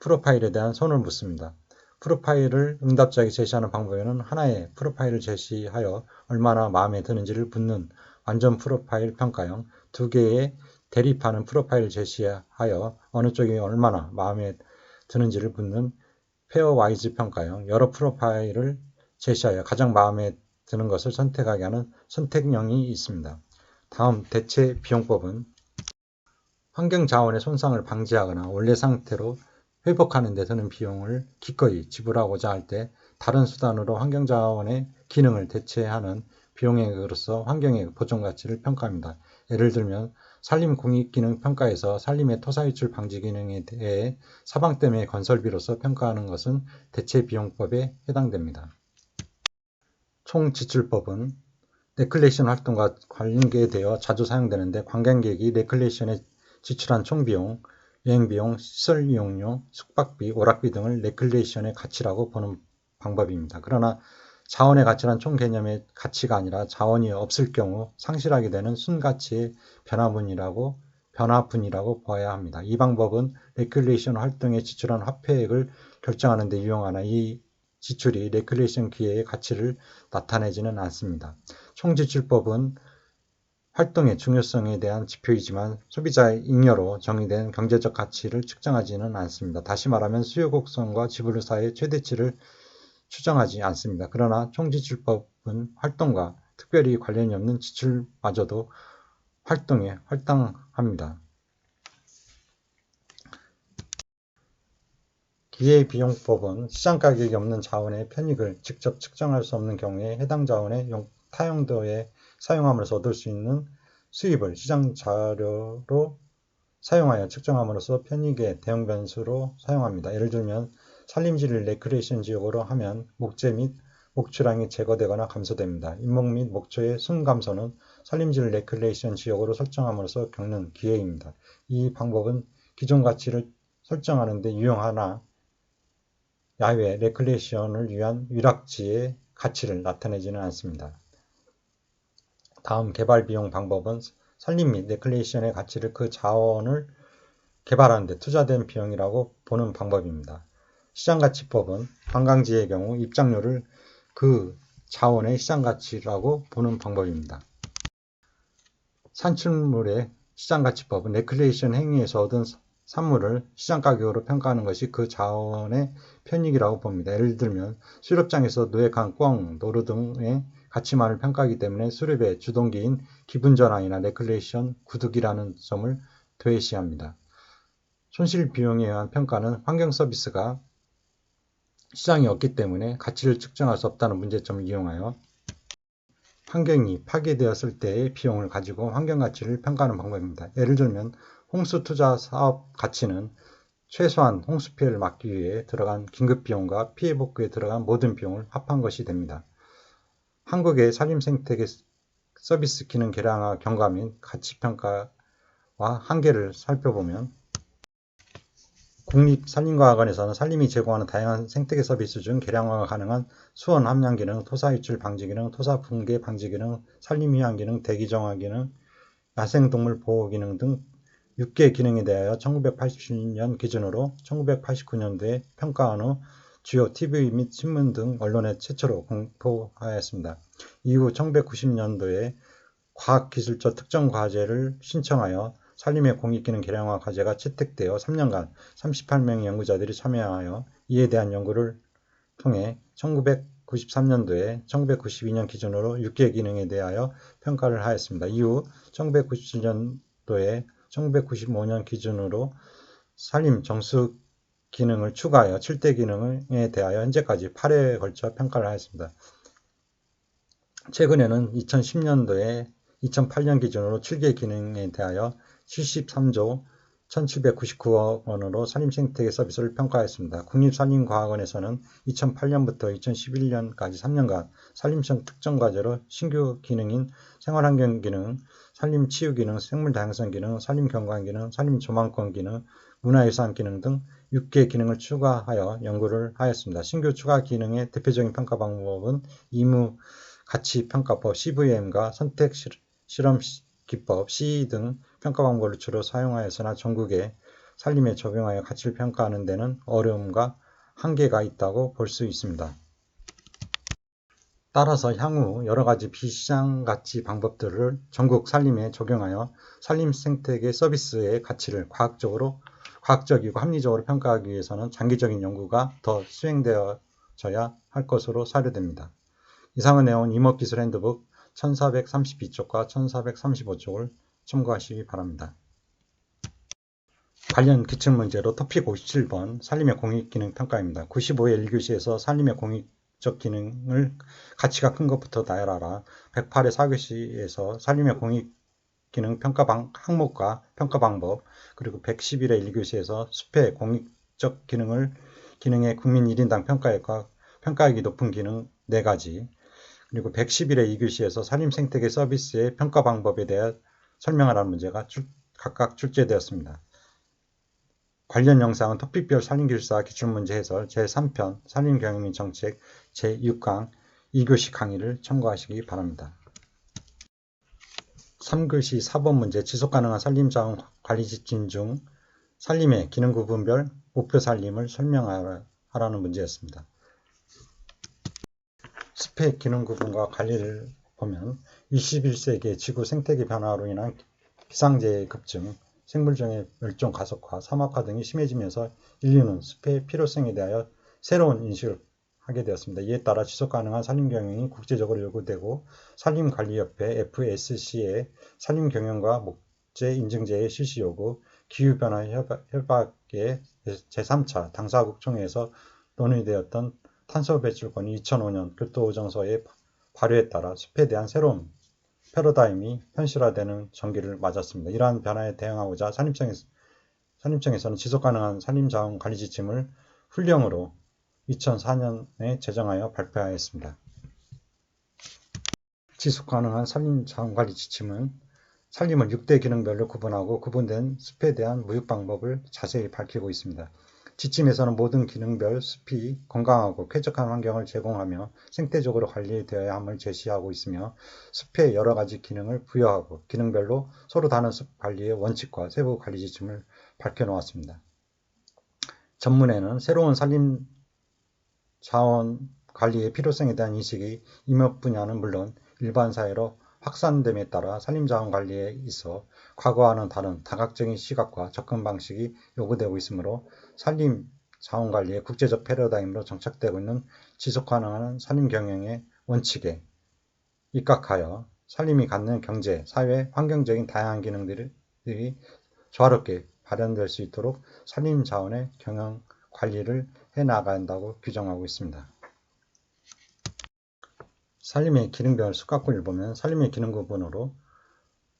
프로파일에 대한 선호를 묻습니다. 프로파일을 응답자에게 제시하는 방법에는 하나의 프로파일을 제시하여 얼마나 마음에 드는지를 묻는 완전 프로파일 평가형, 두 개의 대립하는 프로파일을 제시하여 어느 쪽이 얼마나 마음에 드는지를 묻는 페어와이즈 평가형, 여러 프로파일을 제시하여 가장 마음에 드는 것을 선택하게 하는 선택형이 있습니다. 다음 대체 비용법은 환경 자원의 손상을 방지하거나 원래 상태로 회복하는 데 드는 비용을 기꺼이 지불하고자 할 때 다른 수단으로 환경 자원의 기능을 대체하는 비용액으로서 환경의 보존 가치를 평가합니다. 예를 들면 산림 공익 기능 평가에서 산림의 토사 유출 방지 기능에 대해 사방댐의 건설비로서 평가하는 것은 대체 비용법에 해당됩니다. 총 지출법은 레클레이션 활동과 관계되어 자주 사용되는데 관광객이 레클레이션에 지출한 총비용, 여행비용, 시설 이용료, 숙박비, 오락비 등을 레클레이션의 가치라고 보는 방법입니다. 그러나 자원의 가치란 총 개념의 가치가 아니라 자원이 없을 경우 상실하게 되는 순가치의 변화분이라고 보아야 합니다. 이 방법은 레클레이션 활동에 지출한 화폐액을 결정하는 데 유용하나 이 지출이 레클레이션 기회의 가치를 나타내지는 않습니다. 총지출법은 활동의 중요성에 대한 지표이지만 소비자의 잉여로 정의된 경제적 가치를 측정하지는 않습니다. 다시 말하면 수요 곡선과 지불 사이의 최대치를 추정하지 않습니다. 그러나 총지출법은 활동과 특별히 관련이 없는 지출마저도 활동에 할당합니다. 기회비용법은 시장가격이 없는 자원의 편익을 직접 측정할 수 없는 경우에 해당 자원의 타용도에 사용함으로써 얻을 수 있는 수입을 시장 자료로 사용하여 측정함으로써 편익의 대응 변수로 사용합니다. 예를 들면 산림지를 레크레이션 지역으로 하면 목재 및 목초량이 제거되거나 감소됩니다. 인목 및 목초의 순감소는 산림지를 레크레이션 지역으로 설정함으로써 겪는 기회입니다. 이 방법은 기존 가치를 설정하는 데 유용하나 야외 레클레이션을 위한 위락지의 가치를 나타내지는 않습니다. 다음 개발비용 방법은 산림 및 레클레이션의 가치를 그 자원을 개발하는 데 투자된 비용이라고 보는 방법입니다. 시장가치법은 관광지의 경우 입장료를 그 자원의 시장가치라고 보는 방법입니다. 산출물의 시장가치법은 레클레이션 행위에서 얻은 산물을 시장가격으로 평가하는 것이 그 자원의 편익이라고 봅니다. 예를 들면 수렵장에서 노획한 꿩, 노루 등의 가치만을 평가하기 때문에 수렵의 주동기인 기분전환이나 레클레이션 구득이라는 점을 도외시합니다. 손실 비용에 의한 평가는 환경 서비스가 시장이 없기 때문에 가치를 측정할 수 없다는 문제점을 이용하여 환경이 파괴되었을 때의 비용을 가지고 환경 가치를 평가하는 방법입니다. 예를 들면 홍수 투자 사업 가치는 최소한 홍수 피해를 막기 위해 들어간 긴급 비용과 피해 복구에 들어간 모든 비용을 합한 것이 됩니다. 한국의 산림 생태계 서비스 기능 개량화 경과 및 가치 평가와 한계를 살펴보면 국립산림과학원에서는 산림이 제공하는 다양한 생태계 서비스 중 개량화가 가능한 수원 함량 기능, 토사 유출 방지 기능, 토사 붕괴 방지 기능, 산림 휴양 기능, 대기 정화 기능, 야생동물 보호 기능 등 6개 기능에 대하여 1987년 기준으로 1989년도에 평가한 후 주요 TV 및 신문 등 언론에 최초로 공포하였습니다. 이후 1990년도에 과학기술적 특정과제를 신청하여 산림의 공익기능 개량화 과제가 채택되어 3년간 38명의 연구자들이 참여하여 이에 대한 연구를 통해 1993년도에 1992년 기준으로 6개 기능에 대하여 평가를 하였습니다. 이후 1997년도에 1995년 기준으로 산림 정수 기능을 추가하여 7대 기능에 대하여 현재까지 8회에 걸쳐 평가를 하였습니다. 최근에는 2010년도에 2008년 기준으로 7개 기능에 대하여 73조 1799억 원으로 산림생태계 서비스를 평가했습니다. 국립산림과학원에서는 2008년부터 2011년까지 3년간 산림청 특정과제로 신규 기능인 생활환경 기능, 산림치유 기능, 생물다양성 기능, 산림경관 기능, 산림조망권 기능, 문화유산 기능 등 6개 기능을 추가하여 연구를 하였습니다. 신규 추가 기능의 대표적인 평가 방법은 의무가치평가법 CVM과 선택실험기법 CE 등 평가 방법을 주로 사용하였으나 전국에 산림에 적용하여 가치를 평가하는 데는 어려움과 한계가 있다고 볼 수 있습니다. 따라서 향후 여러가지 비시장가치 방법들을 전국 산림에 적용하여 산림 생태계 서비스의 가치를 과학적이고 합리적으로 평가하기 위해서는 장기적인 연구가 더 수행되어져야 할 것으로 사료됩니다. 이상의 내용은 임업기술 핸드북 1432쪽과 1435쪽을 참고하시기 바랍니다. 관련 기출문제로 토픽 57번 산림의 공익기능 평가입니다. 95회 1교시에서 산림의 공익적 기능을 가치가 큰 것부터 나열하라. 108회 4교시에서 산림의 공익기능 평가 항목과 평가 방법, 그리고 111회 1교시에서 숲의 공익적 기능의 국민 1인당 평가액이 높은 기능 4가지, 그리고 111회 2교시에서 산림생태계 서비스의 평가 방법에 대해 설명하라는 문제가 각각 출제되었습니다. 관련 영상은 토픽별 산림기술사 기출문제 해설 제3편 산림경영 및 정책 제6강 2교시 강의를 참고하시기 바랍니다. 3교시 4번 문제 지속가능한 산림자원 관리 지침 중 산림의 기능 구분별 목표 산림을 설명하라는 문제였습니다. 숲의 기능 구분과 관리를 보면 21세기의 지구 생태계 변화로 인한 기상재해의 급증, 생물종의 멸종 가속화, 사막화 등이 심해지면서 인류는 숲의 필요성에 대하여 새로운 인식을 하게 되었습니다. 이에 따라 지속가능한 산림경영이 국제적으로 요구되고 산림관리협회 FSC의 산림경영과 목재 인증제의 실시 요구, 기후변화 협약의 제3차 당사국 총회에서 논의되었던 탄소 배출권이 2005년 교토오정서의 발효에 따라 숲에 대한 새로운 패러다임이 현실화되는 전기를 맞았습니다. 이러한 변화에 대응하고자 산림청에서는 지속가능한 산림자원 관리 지침을 훈령으로 2004년에 제정하여 발표하였습니다. 지속가능한 산림자원 관리 지침은 산림을 6대 기능별로 구분하고 구분된 숲에 대한 무육 방법을 자세히 밝히고 있습니다. 지침에서는 모든 기능별 숲이 건강하고 쾌적한 환경을 제공하며 생태적으로 관리되어야 함을 제시하고 있으며 숲의 여러 가지 기능을 부여하고 기능별로 서로 다른 숲 관리의 원칙과 세부 관리 지침을 밝혀놓았습니다. 전문에는 새로운 산림 자원 관리의 필요성에 대한 인식이 임업 분야는 물론 일반 사회로 확산됨에 따라 산림자원 관리에 있어 과거와는 다른 다각적인 시각과 접근 방식이 요구되고 있으므로 산림자원관리의 국제적 패러다임으로 정착되고 있는 지속가능한 산림경영의 원칙에 입각하여 산림이 갖는 경제, 사회, 환경적인 다양한 기능들이 조화롭게 발현될 수 있도록 산림자원의 경영 관리를 해나가야 한다고 규정하고 있습니다. 산림의 기능별 숲가꾸를 보면 산림의 기능 구분으로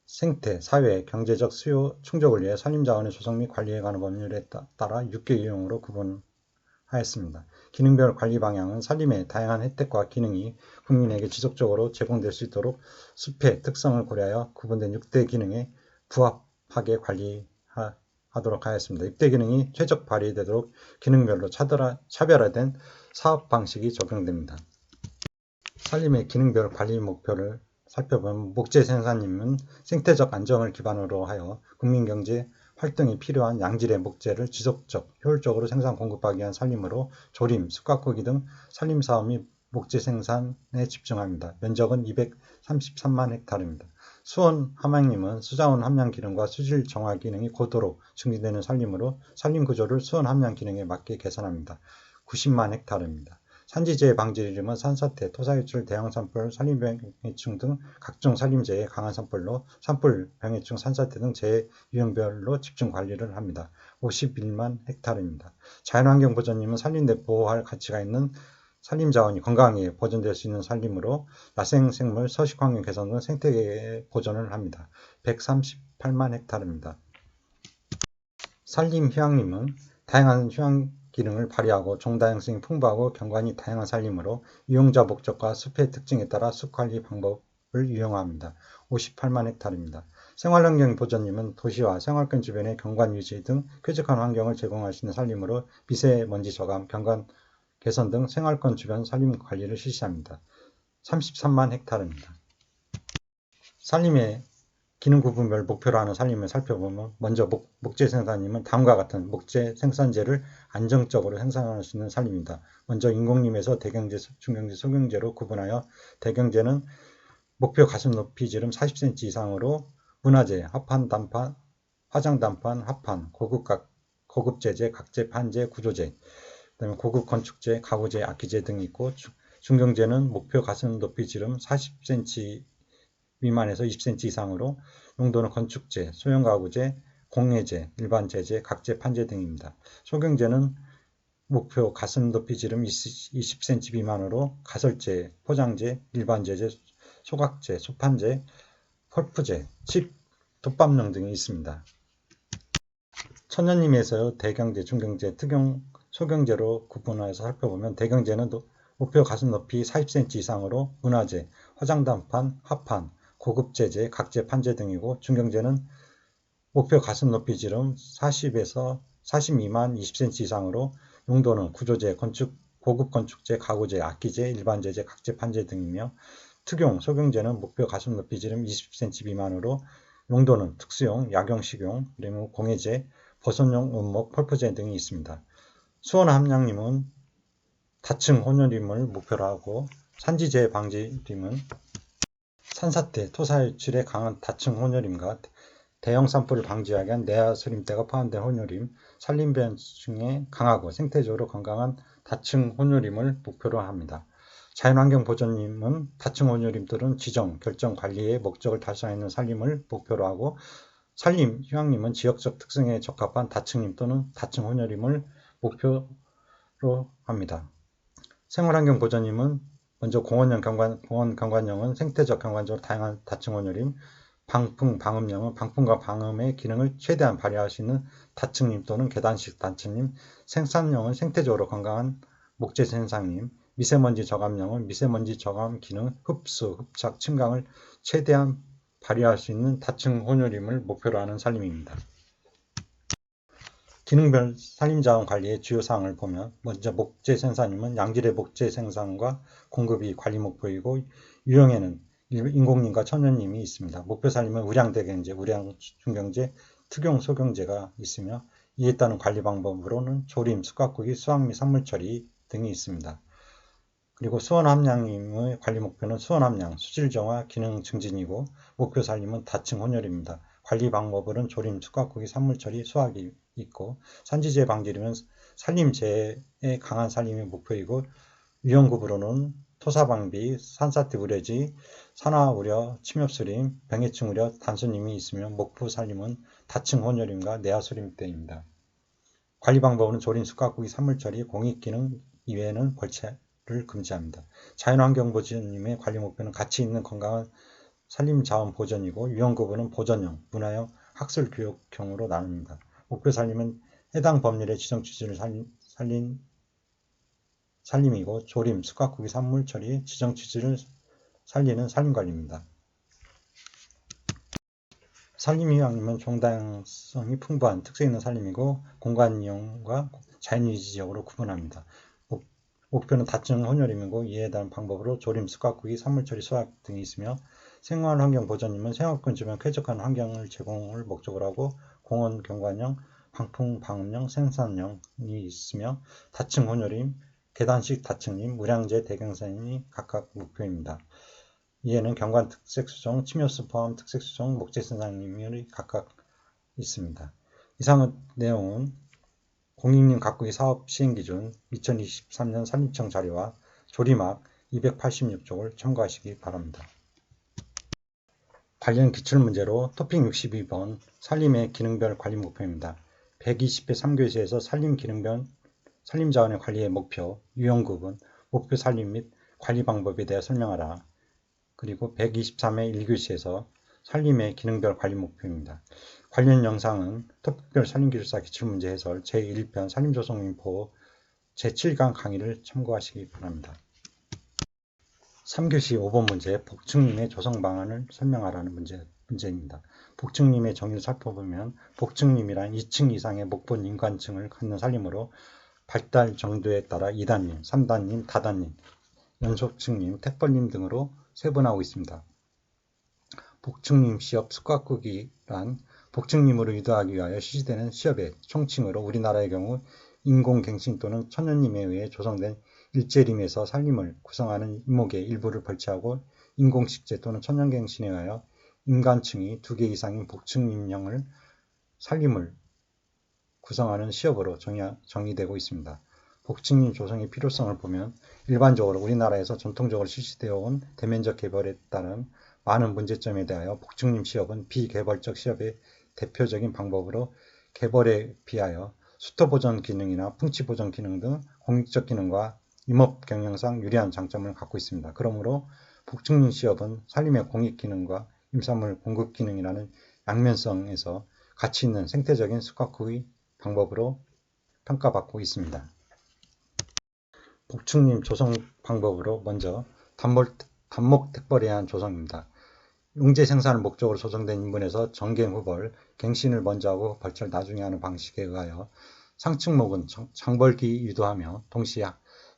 생태, 사회, 경제적 수요 충족을 위해 산림자원의 조성 및 관리에 관한 법률에 따라 6개 유형으로 구분하였습니다. 기능별 관리 방향은 산림의 다양한 혜택과 기능이 국민에게 지속적으로 제공될 수 있도록 숲의 특성을 고려하여 구분된 6대 기능에 부합하게 관리하도록 하였습니다. 6대 기능이 최적 발휘되도록 기능별로 차별화된 사업 방식이 적용됩니다. 산림의 기능별 관리 목표를 살펴보면 목재 생산림은 생태적 안정을 기반으로 하여 국민경제 활동이 필요한 양질의 목재를 지속적, 효율적으로 생산 공급하기 위한 산림으로 조림, 숲가꾸기 등 산림사업 및 목재 생산에 집중합니다. 면적은 233만 헥타르입니다. 수원 함양림은 수자원 함량 기능과 수질 정화 기능이 고도로 증진되는 산림으로 산림 구조를 수원 함량 기능에 맞게 개선합니다. 90만 헥타르입니다. 산지재해 방지림은 산사태, 토사유출, 대형산불, 산림병해충 등 각종 산림재해에 강한 산불로 산불, 병해충, 산사태 등 재해 유형별로 집중 관리를 합니다. 51만 헥타르입니다. 자연환경보전림은 산림 내 보호할 가치가 있는 산림자원이 건강하게 보존될 수 있는 산림으로 야생생물, 서식환경 개선 등 생태계 보존을 합니다. 138만 헥타르입니다. 산림휴양림은 다양한 휴양 기능을 발휘하고 종다양성이 풍부하고 경관이 다양한 산림으로 이용자 목적과 숲의 특징에 따라 숲관리 방법을 유형화합니다. 58만 헥타르입니다. 생활환경 보전림은 도시와 생활권 주변의 경관 유지 등 쾌적한 환경을 제공할 수 있는 산림으로 미세먼지 저감, 경관 개선 등 생활권 주변 산림 관리를 실시합니다. 33만 헥타르입니다. 산림의 기능 구분별 목표로 하는 살림을 살펴보면 먼저 목재 생산님은 다음과 같은 목재 생산재를 안정적으로 생산할 수 있는 살림입니다. 먼저 인공림에서 대경재, 중경재, 소경재로 구분하여 대경재는 목표 가슴 높이 지름 40cm 이상으로 문화재, 합판, 단판, 화장 단판, 합판, 고급 재재, 각재, 판재, 구조재, 그다음에 고급 건축재, 가구재, 악기재 등이 있고 중경재는 목표 가슴 높이 지름 40cm 미만에서 20cm 이상으로 용도는 건축재, 소형 가구재, 공예재, 일반 재재, 각재, 판재 등입니다. 소경재는 목표 가슴 높이 지름 20cm 미만으로 가설재, 포장재, 일반 재재, 소각재, 소판재, 펄프재, 칩, 돛밤용 등이 있습니다. 천연림에서 대경재, 중경재, 특용, 소경재로 구분해서 살펴보면 대경재는 목표 가슴 높이 40cm 이상으로 문화재, 화장단판, 합판, 고급 재재, 각재, 판재 등이고 중경재는 목표 가슴 높이 지름 40에서 40 미만 20cm 이상으로 용도는 구조재, 고급 건축재, 가구재, 악기재, 일반 재재, 각재, 판재 등이며 특용, 소경재는 목표 가슴 높이 지름 20cm 미만으로 용도는 특수용, 약용, 식용, 그리고 공예재, 버섯용, 원목, 펄프재 등이 있습니다. 수원함량림은 다층 혼혈임을 목표로 하고 산지재해 방지림은 산사태, 토사유출에 강한 다층 혼혈임과 대형 산불을 방지하기 위한 내화수림대가 포함된 혼혈임, 산림변충에 강하고 생태적으로 건강한 다층 혼혈임을 목표로 합니다. 자연환경보전임은 다층 혼혈임들은 지정, 결정, 관리의 목적을 달성하는 산림을 목표로 하고 산림, 휴양림은 지역적 특성에 적합한 다층림 또는 다층 혼혈임을 목표로 합니다. 생활환경보전임은 먼저 공원 경관령은 생태적 경관적으로 다양한 다층 혼혈임, 방풍, 방음령은 방풍과 방음의 기능을 최대한 발휘할 수 있는 다층림 또는 계단식 다층림, 생산령은 생태적으로 건강한 목재 생산림, 미세먼지 저감령은 미세먼지 저감 기능, 흡수, 흡착, 침강을 최대한 발휘할 수 있는 다층 혼혈임을 목표로 하는 산림입니다. 기능별 산림자원 관리의 주요 사항을 보면 먼저 목재 생산임은 양질의 목재 생산과 공급이 관리 목표이고 유형에는 인공림과 천연림이 있습니다. 목표 산림은 우량대경재, 우량중경재, 특용 소경재가 있으며 이에 따른 관리 방법으로는 조림, 숯가꾸기, 수확 및 산물처리 등이 있습니다. 그리고 수원함량림의 관리 목표는 수원함량, 수질정화, 기능 증진이고 목표 산림은 다층 혼혈입니다. 관리 방법으로는 조림, 숯가꾸기, 산물처리, 수확이 있고 산지재해 방지림은 산림재해에 강한 산림이 목표이고 위험급으로는 토사방비, 산사태 우려지, 산화 우려, 침엽수림, 병해충 우려, 단순림이 있으며 목표 산림은 다층 혼혈임과 내화수림대입니다. 관리 방법은 조림, 숯가꾸기, 산물처리, 공익기능 이외에는 벌채를 금지합니다. 자연환경보전님의 관리 목표는 가치 있는 건강한 산림자원 보전이고 위험급은 보전형, 문화형, 학술교육형으로 나눕니다. 목표 산림은 해당 법률의 지정 취지를 살린 산림이고 조림, 숯가꾸기, 산물처리, 지정 취지를 살리는 산림관리입니다. 산림휴양림은 종다양성이 풍부한 특색 있는 산림이고 공간이용과 자연유지 지역으로 구분합니다. 목표는 다층 혼혈임이고 이에 대한 방법으로 조림, 숯가꾸기, 산물처리, 수확 등이 있으며 생활환경보전임은 생활권 주변 쾌적한 환경을 제공을 목적으로 하고 공원 경관형, 방풍, 방음형, 생산형이 있으며 다층 혼혈임, 계단식 다층림, 우량재, 대경산이 각각 목표입니다. 이에는 경관 특색수종, 침엽수 포함 특색수종, 목재생산림이 각각 있습니다. 이상 내용은 공익림 가꾸기 사업 시행기준 2023년 산림청 자료와 조리막 286쪽을 참고하시기 바랍니다. 관련 기출문제로 토픽 62번 산림의 기능별 관리 목표입니다. 120회 3교시에서 산림 기능별 산림자원의 관리의 목표, 유형구분, 목표 산림 및 관리 방법에 대해 설명하라. 그리고 123회 1교시에서 산림의 기능별 관리 목표입니다. 관련 영상은 토픽별 산림기술사 기출문제 해설 제1편 산림조성인포 제7강 강의를 참고하시기 바랍니다. 3교시 5번 문제 복층림의 조성 방안을 설명하라는 문제입니다. 복층림의 정의를 살펴보면 복층림이란 2층 이상의 목본 인간층을 갖는 산림으로 발달 정도에 따라 2단림, 3단림, 다단림, 연속층림, 택벌림 등으로 세분화하고 있습니다. 복층림 시업 숙각국이란 복층림으로 유도하기 위하여 실시되는 시업의 총칭으로 우리나라의 경우 인공갱신 또는 천연림에 의해 조성된 일제림에서 산림을 구성하는 임목의 일부를 벌채하고 인공식재 또는 천연갱신에 의하여 인간층이 2개 이상인 복층림형을 산림을 구성하는 시업으로 정의되고 있습니다. 복층림 조성의 필요성을 보면 일반적으로 우리나라에서 전통적으로 실시되어 온 대면적 개발에 따른 많은 문제점에 대하여 복층림 시업은 비개발적 시업의 대표적인 방법으로 개발에 비하여 수도 보전 기능이나 풍치 보전 기능 등 공익적 기능과 임업 경영상 유리한 장점을 갖고 있습니다. 그러므로 복층림 시업은 산림의 공익 기능과 임산물 공급 기능이라는 양면성에서 가치 있는 생태적인 숙각후의 방법으로 평가받고 있습니다. 복층림 조성 방법으로 먼저 단목 택벌에 의한 조성입니다. 용재 생산을 목적으로 조성된 인분에서 정갱후벌, 갱신을 먼저 하고 벌채를 나중에 하는 방식에 의하여 상층목은 장벌기 유도하며 동시에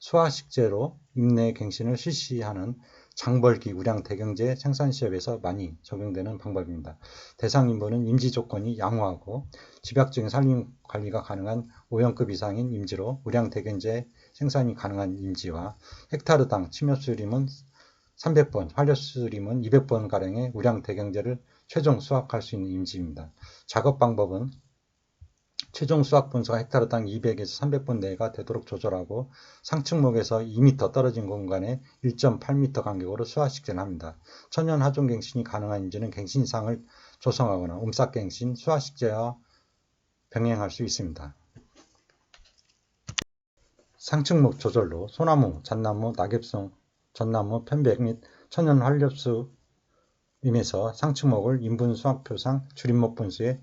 수화식재로 임내 갱신을 실시하는 장벌기 우량 대경제 생산시업에서 많이 적용되는 방법입니다. 대상 인부는 임지 조건이 양호하고 집약적인 산림 관리가 가능한 5형급 이상인 임지로 우량 대경제 생산이 가능한 임지와 헥타르당 침엽수림은 300번, 활엽수림은 200번가량의 우량 대경제를 최종 수확할 수 있는 임지입니다. 작업 방법은 최종 수확 분수가 헥타르당 200에서 300번 내가 되도록 조절하고 상층목에서 2m 떨어진 공간에 1.8m 간격으로 수화식재를 합니다. 천연 하종갱신이 가능한 임지는 갱신상을 조성하거나 옴싹갱신, 수화식재와 병행할 수 있습니다. 상층목 조절로 소나무, 잣나무, 낙엽송, 전나무, 편백 및 천연 활엽수림에서 상층목을 인분 수확표상 줄임목 분수의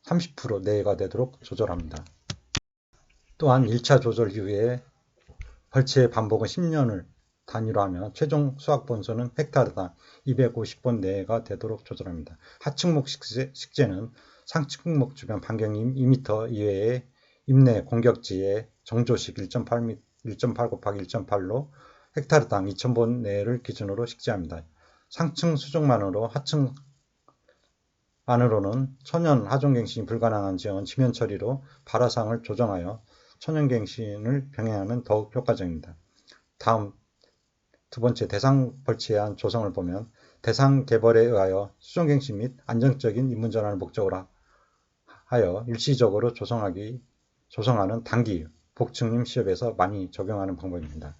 30% 내외가 되도록 조절합니다. 또한 1차 조절 이후에 벌채의 반복은 10년을 단위로 하며 최종 수확 본수는 헥타르당 250번 내외가 되도록 조절합니다. 하층목 식재는 상층목 주변 반경이 2m 이외의 임내 공격지에 정조식 1.8 곱하기 1.8로 헥타르당 2000번 내외를 기준으로 식재합니다. 상층 수족만으로 하층 안으로는 천연 하종갱신이 불가능한 지역은 지면 처리로 발화상을 조정하여 천연갱신을 병행하면 더욱 효과적입니다. 다음 두 번째 대상 벌채에 의한 조성을 보면 대상 개발에 의하여 수종갱신 및 안정적인 인문전환을 목적으로 하여 일시적으로 조성하는 단기 복층림 시업에서 많이 적용하는 방법입니다.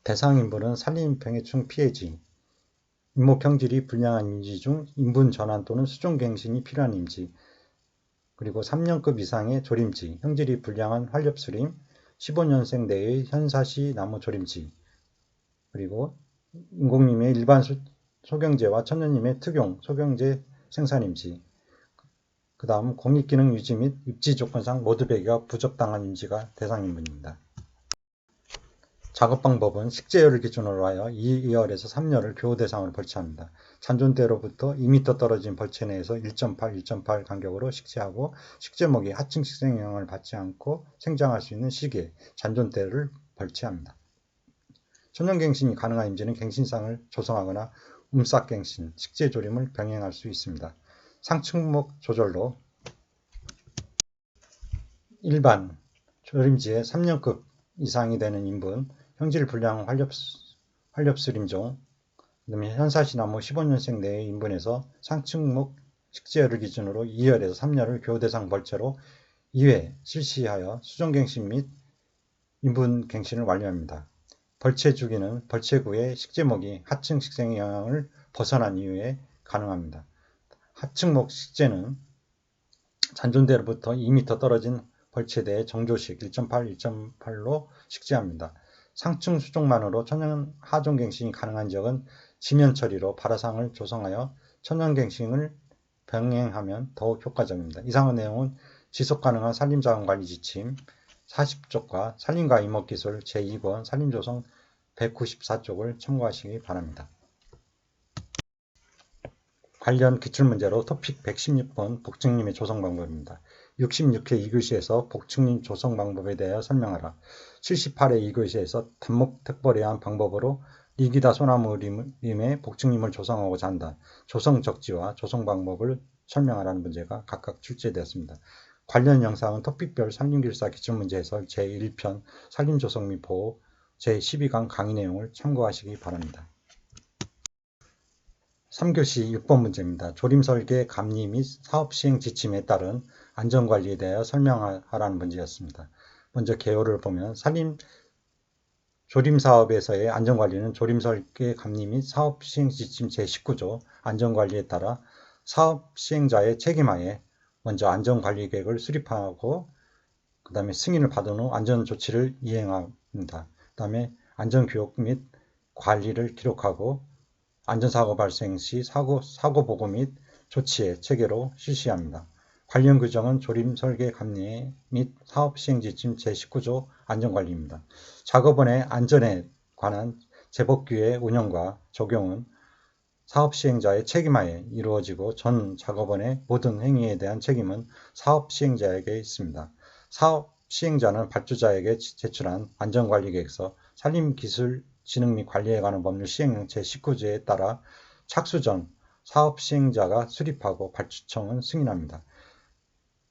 대상 인분은 산림병해충 피해지, 임목 형질이 불량한 임지 중 인분 전환 또는 수종갱신이 필요한 임지, 그리고 3년급 이상의 조림지, 형질이 불량한 활엽수림, 15년생 내의 현사시 나무 조림지, 그리고 인공림의 일반 소경재와 천연림의 특용 소경재 생산임지, 그 다음 공익기능 유지 및 입지 조건상 모두 배기가 부적당한 임지가 대상 인분입니다. 작업 방법은 식재열을 기준으로 하여 2열에서 3열을 교호 대상으로 벌채합니다. 잔존대로부터 2m 떨어진 벌채 내에서 1.8 간격으로 식재하고 식재목이 하층 식생 영향을 받지 않고 생장할 수 있는 시기에 잔존대를 벌채합니다. 천연갱신이 가능한 임지는 갱신상을 조성하거나 움싹갱신, 식재조림을 병행할 수 있습니다. 상층목 조절로 일반 조림지의 3년급 이상이 되는 인분, 형질 불량 활엽수림종, 그다음에 현사시나무 15년생 내의 인분에서 상층목 식재열을 기준으로 2열에서 3열을 교대상 벌채로 2회 실시하여 수종갱신 및 인분갱신을 완료합니다. 벌채 주기는 벌채구의 식재목이 하층 식생의 영향을 벗어난 이후에 가능합니다. 하층목 식재는 잔존대로부터 2m 떨어진 벌채대의 정조식 1.8로 식재합니다. 상층 수종만으로 천연 하종갱신이 가능한 지역은 지면 처리로 발화상을 조성하여 천연갱신을 병행하면 더욱 효과적입니다. 이상한 내용은 지속가능한 산림자원관리 지침 40쪽과 산림과 임업기술 제2권 산림조성 194쪽을 참고하시기 바랍니다. 관련 기출문제로 토픽 116번 복층림의 조성 방법입니다. 66회 2교시에서 복층림 조성 방법에 대하여 설명하라. 78회 2교시에서 단목택벌에 의한 방법으로 리기다 소나무림의 복층림을 조성하고자 한다. 조성 적지와 조성 방법을 설명하라는 문제가 각각 출제되었습니다. 관련 영상은 토픽별 산림길사 기출문제에서 제1편 산림조성 및 보호 제12강 강의 내용을 참고하시기 바랍니다. 3교시 6번 문제입니다. 조림설계, 감리 및 사업시행 지침에 따른 안전관리에 대하여 설명하라는 문제였습니다. 먼저 개요를 보면 조림사업에서의 안전관리는 조림설계, 감리 및 사업시행 지침 제19조 안전관리에 따라 사업시행자의 책임하에 먼저 안전관리계획을 수립하고 그 다음에 승인을 받은 후 안전조치를 이행합니다. 그 다음에 안전교육 및 관리를 기록하고 안전사고 발생 시 사고보고 및 조치의 체계로 실시합니다. 관련 규정은 조림, 설계, 감리 및 사업 시행 지침 제19조 안전관리입니다. 작업원의 안전에 관한 제법규의 운영과 적용은 사업 시행자의 책임하에 이루어지고 전 작업원의 모든 행위에 대한 책임은 사업 시행자에게 있습니다. 사업 시행자는 발주자에게 제출한 안전관리계획서, 산림기술 진흥 및 관리에 관한 법률 시행령 제19조에 따라 착수 전 사업 시행자가 수립하고 발주청은 승인합니다.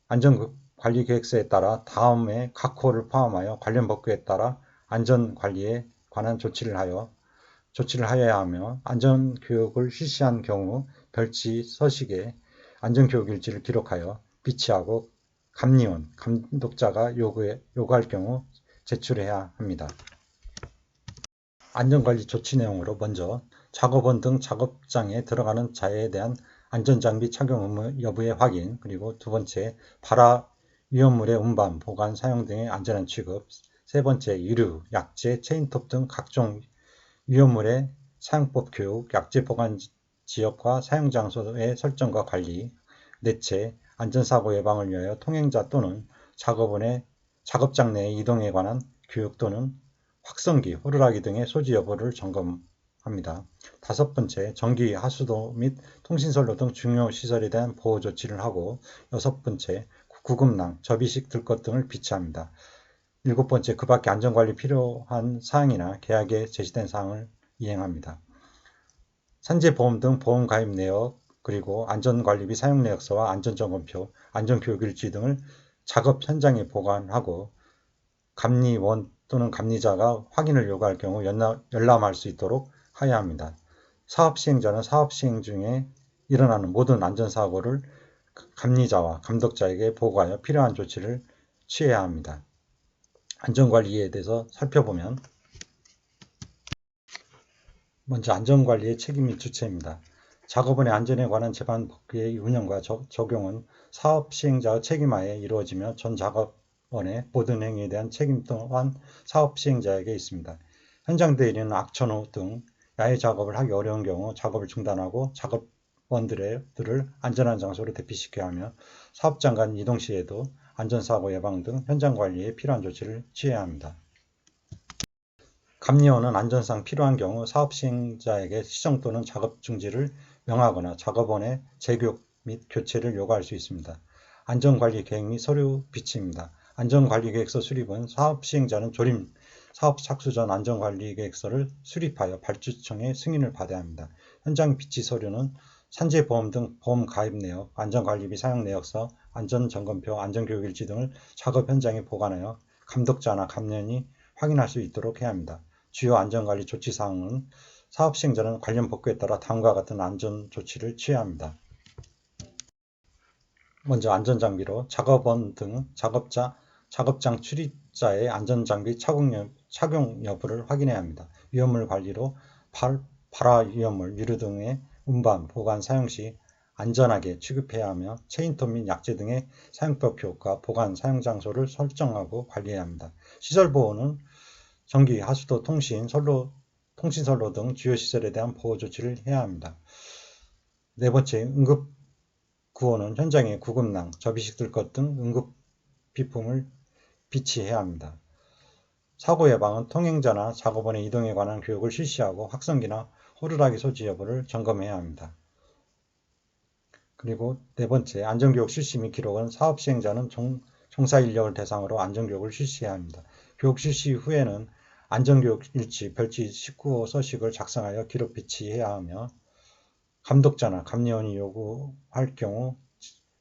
안전관리계획서에 따라 다음의 각 호를 포함하여 관련 법규에 따라 안전관리에 관한 조치를 하여야 하며 안전교육을 실시한 경우 별지 서식에 안전교육일지를 기록하여 비치하고 감리원, 감독자가 요구할 경우 제출해야 합니다. 안전관리 조치 내용으로 먼저 작업원 등 작업장에 들어가는 자에 대한 안전장비 착용 의무 여부의 확인, 그리고 두 번째 발화 위험물의 운반, 보관, 사용 등의 안전한 취급, 세 번째 유류, 약재, 체인톱 등 각종 위험물의 사용법 교육, 약재 보관 지역과 사용 장소의 설정과 관리, 넷째 안전사고 예방을 위하여 통행자 또는 작업원의 작업장 내 이동에 관한 교육 또는 확성기, 호루라기 등의 소지 여부를 점검합니다. 다섯 번째, 전기, 하수도 및 통신선로 등 중요 시설에 대한 보호 조치를 하고, 여섯 번째, 구급망, 접이식 들것 등을 비치합니다. 일곱 번째, 그 밖에 안전관리 필요한 사항이나 계약에 제시된 사항을 이행합니다. 산재보험 등 보험가입 내역, 그리고 안전관리비 사용내역서와 안전점검표, 안전교육일지 등을 작업 현장에 보관하고 감리원 또는 감리자가 확인을 요구할 경우 열람할 수 있도록 하여야 합니다. 사업 시행자는 사업 시행 중에 일어나는 모든 안전사고를 감리자와 감독자에게 보고하여 필요한 조치를 취해야 합니다. 안전관리에 대해서 살펴보면 먼저 안전관리의 책임 및 주체입니다. 작업원의 안전에 관한 제반 법규의 운영과 적용은 사업 시행자의 책임하에 이루어지며 전 작업원의 모든 행위에 대한 책임 또한 사업 시행자에게 있습니다. 현장 대리는 악천후 등 야외 작업을 하기 어려운 경우 작업을 중단하고 작업원들을 안전한 장소로 대피시켜야 하며 사업장 간 이동 시에도 안전사고 예방 등 현장 관리에 필요한 조치를 취해야 합니다. 감리원은 안전상 필요한 경우 사업 시행자에게 시정 또는 작업 중지를 명하거나 작업원의 재교육 및 교체를 요구할 수 있습니다. 안전관리 계획 및 서류 비치입니다. 안전관리계획서 수립은 사업 시행자는 조림 사업 착수 전 안전관리계획서를 수립하여 발주청의 승인을 받아야 합니다. 현장 비치 서류는 산재보험 등 보험 가입 내역, 안전관리비 사용 내역서, 안전점검표, 안전교육일지 등을 작업 현장에 보관하여 감독자나 감리원이 확인할 수 있도록 해야 합니다. 주요 안전관리 조치사항은 사업 시행자는 관련 법규에 따라 다음과 같은 안전조치를 취해야 합니다. 먼저 안전장비로 작업원 등 작업장 출입자의 안전장비 착용 여부를 확인해야 합니다. 위험물 관리로 발화 위험물, 유류 등의 운반, 보관, 사용 시 안전하게 취급해야 하며 체인톱 및 약재 등의 사용법 교육과 보관, 사용 장소를 설정하고 관리해야 합니다. 시설 보호는 전기, 하수도, 통신선로 등 주요 시설에 대한 보호 조치를 해야 합니다. 네 번째, 응급구호는 현장에 구급낭, 접이식 들것 등 응급비품을 비치해야 합니다. 사고 예방은 통행자나 작업원의 이동에 관한 교육을 실시하고 확성기나 호루라기 소지 여부를 점검해야 합니다. 그리고 네 번째, 안전교육 실시 및 기록은 사업 시행자는 종사 인력을 대상으로 안전교육을 실시해야 합니다. 교육 실시 후에는 안전교육 일지, 별지, 식구 서식을 작성하여 기록 비치해야 하며 감독자나 감리원이 요구할 경우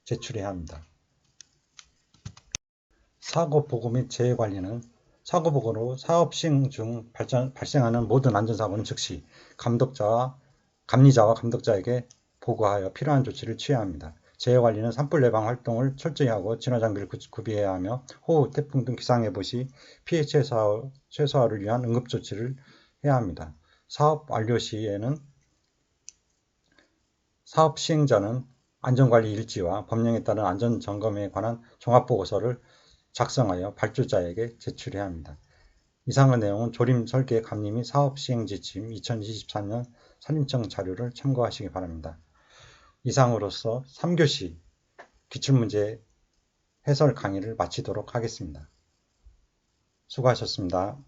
제출해야 합니다. 사고 보고 및 재해 관리는 사고 보고로 사업 시행 중 발생하는 모든 안전사고는 즉시 감리자와 감독자에게 보고하여 필요한 조치를 취해야 합니다. 재해 관리는 산불 예방 활동을 철저히 하고 진화장비를 구비해야 하며 호우, 태풍 등 기상예보 시 피해 최소화를 위한 응급조치를 해야 합니다. 사업 완료 시에는 사업 시행자는 안전관리 일지와 법령에 따른 안전점검에 관한 종합보고서를 작성하여 발주자에게 제출해야 합니다. 이상의 내용은 조림 설계 감리 및 사업 시행 지침 2024년 산림청 자료를 참고하시기 바랍니다. 이상으로서 3교시 기출문제 해설 강의를 마치도록 하겠습니다. 수고하셨습니다.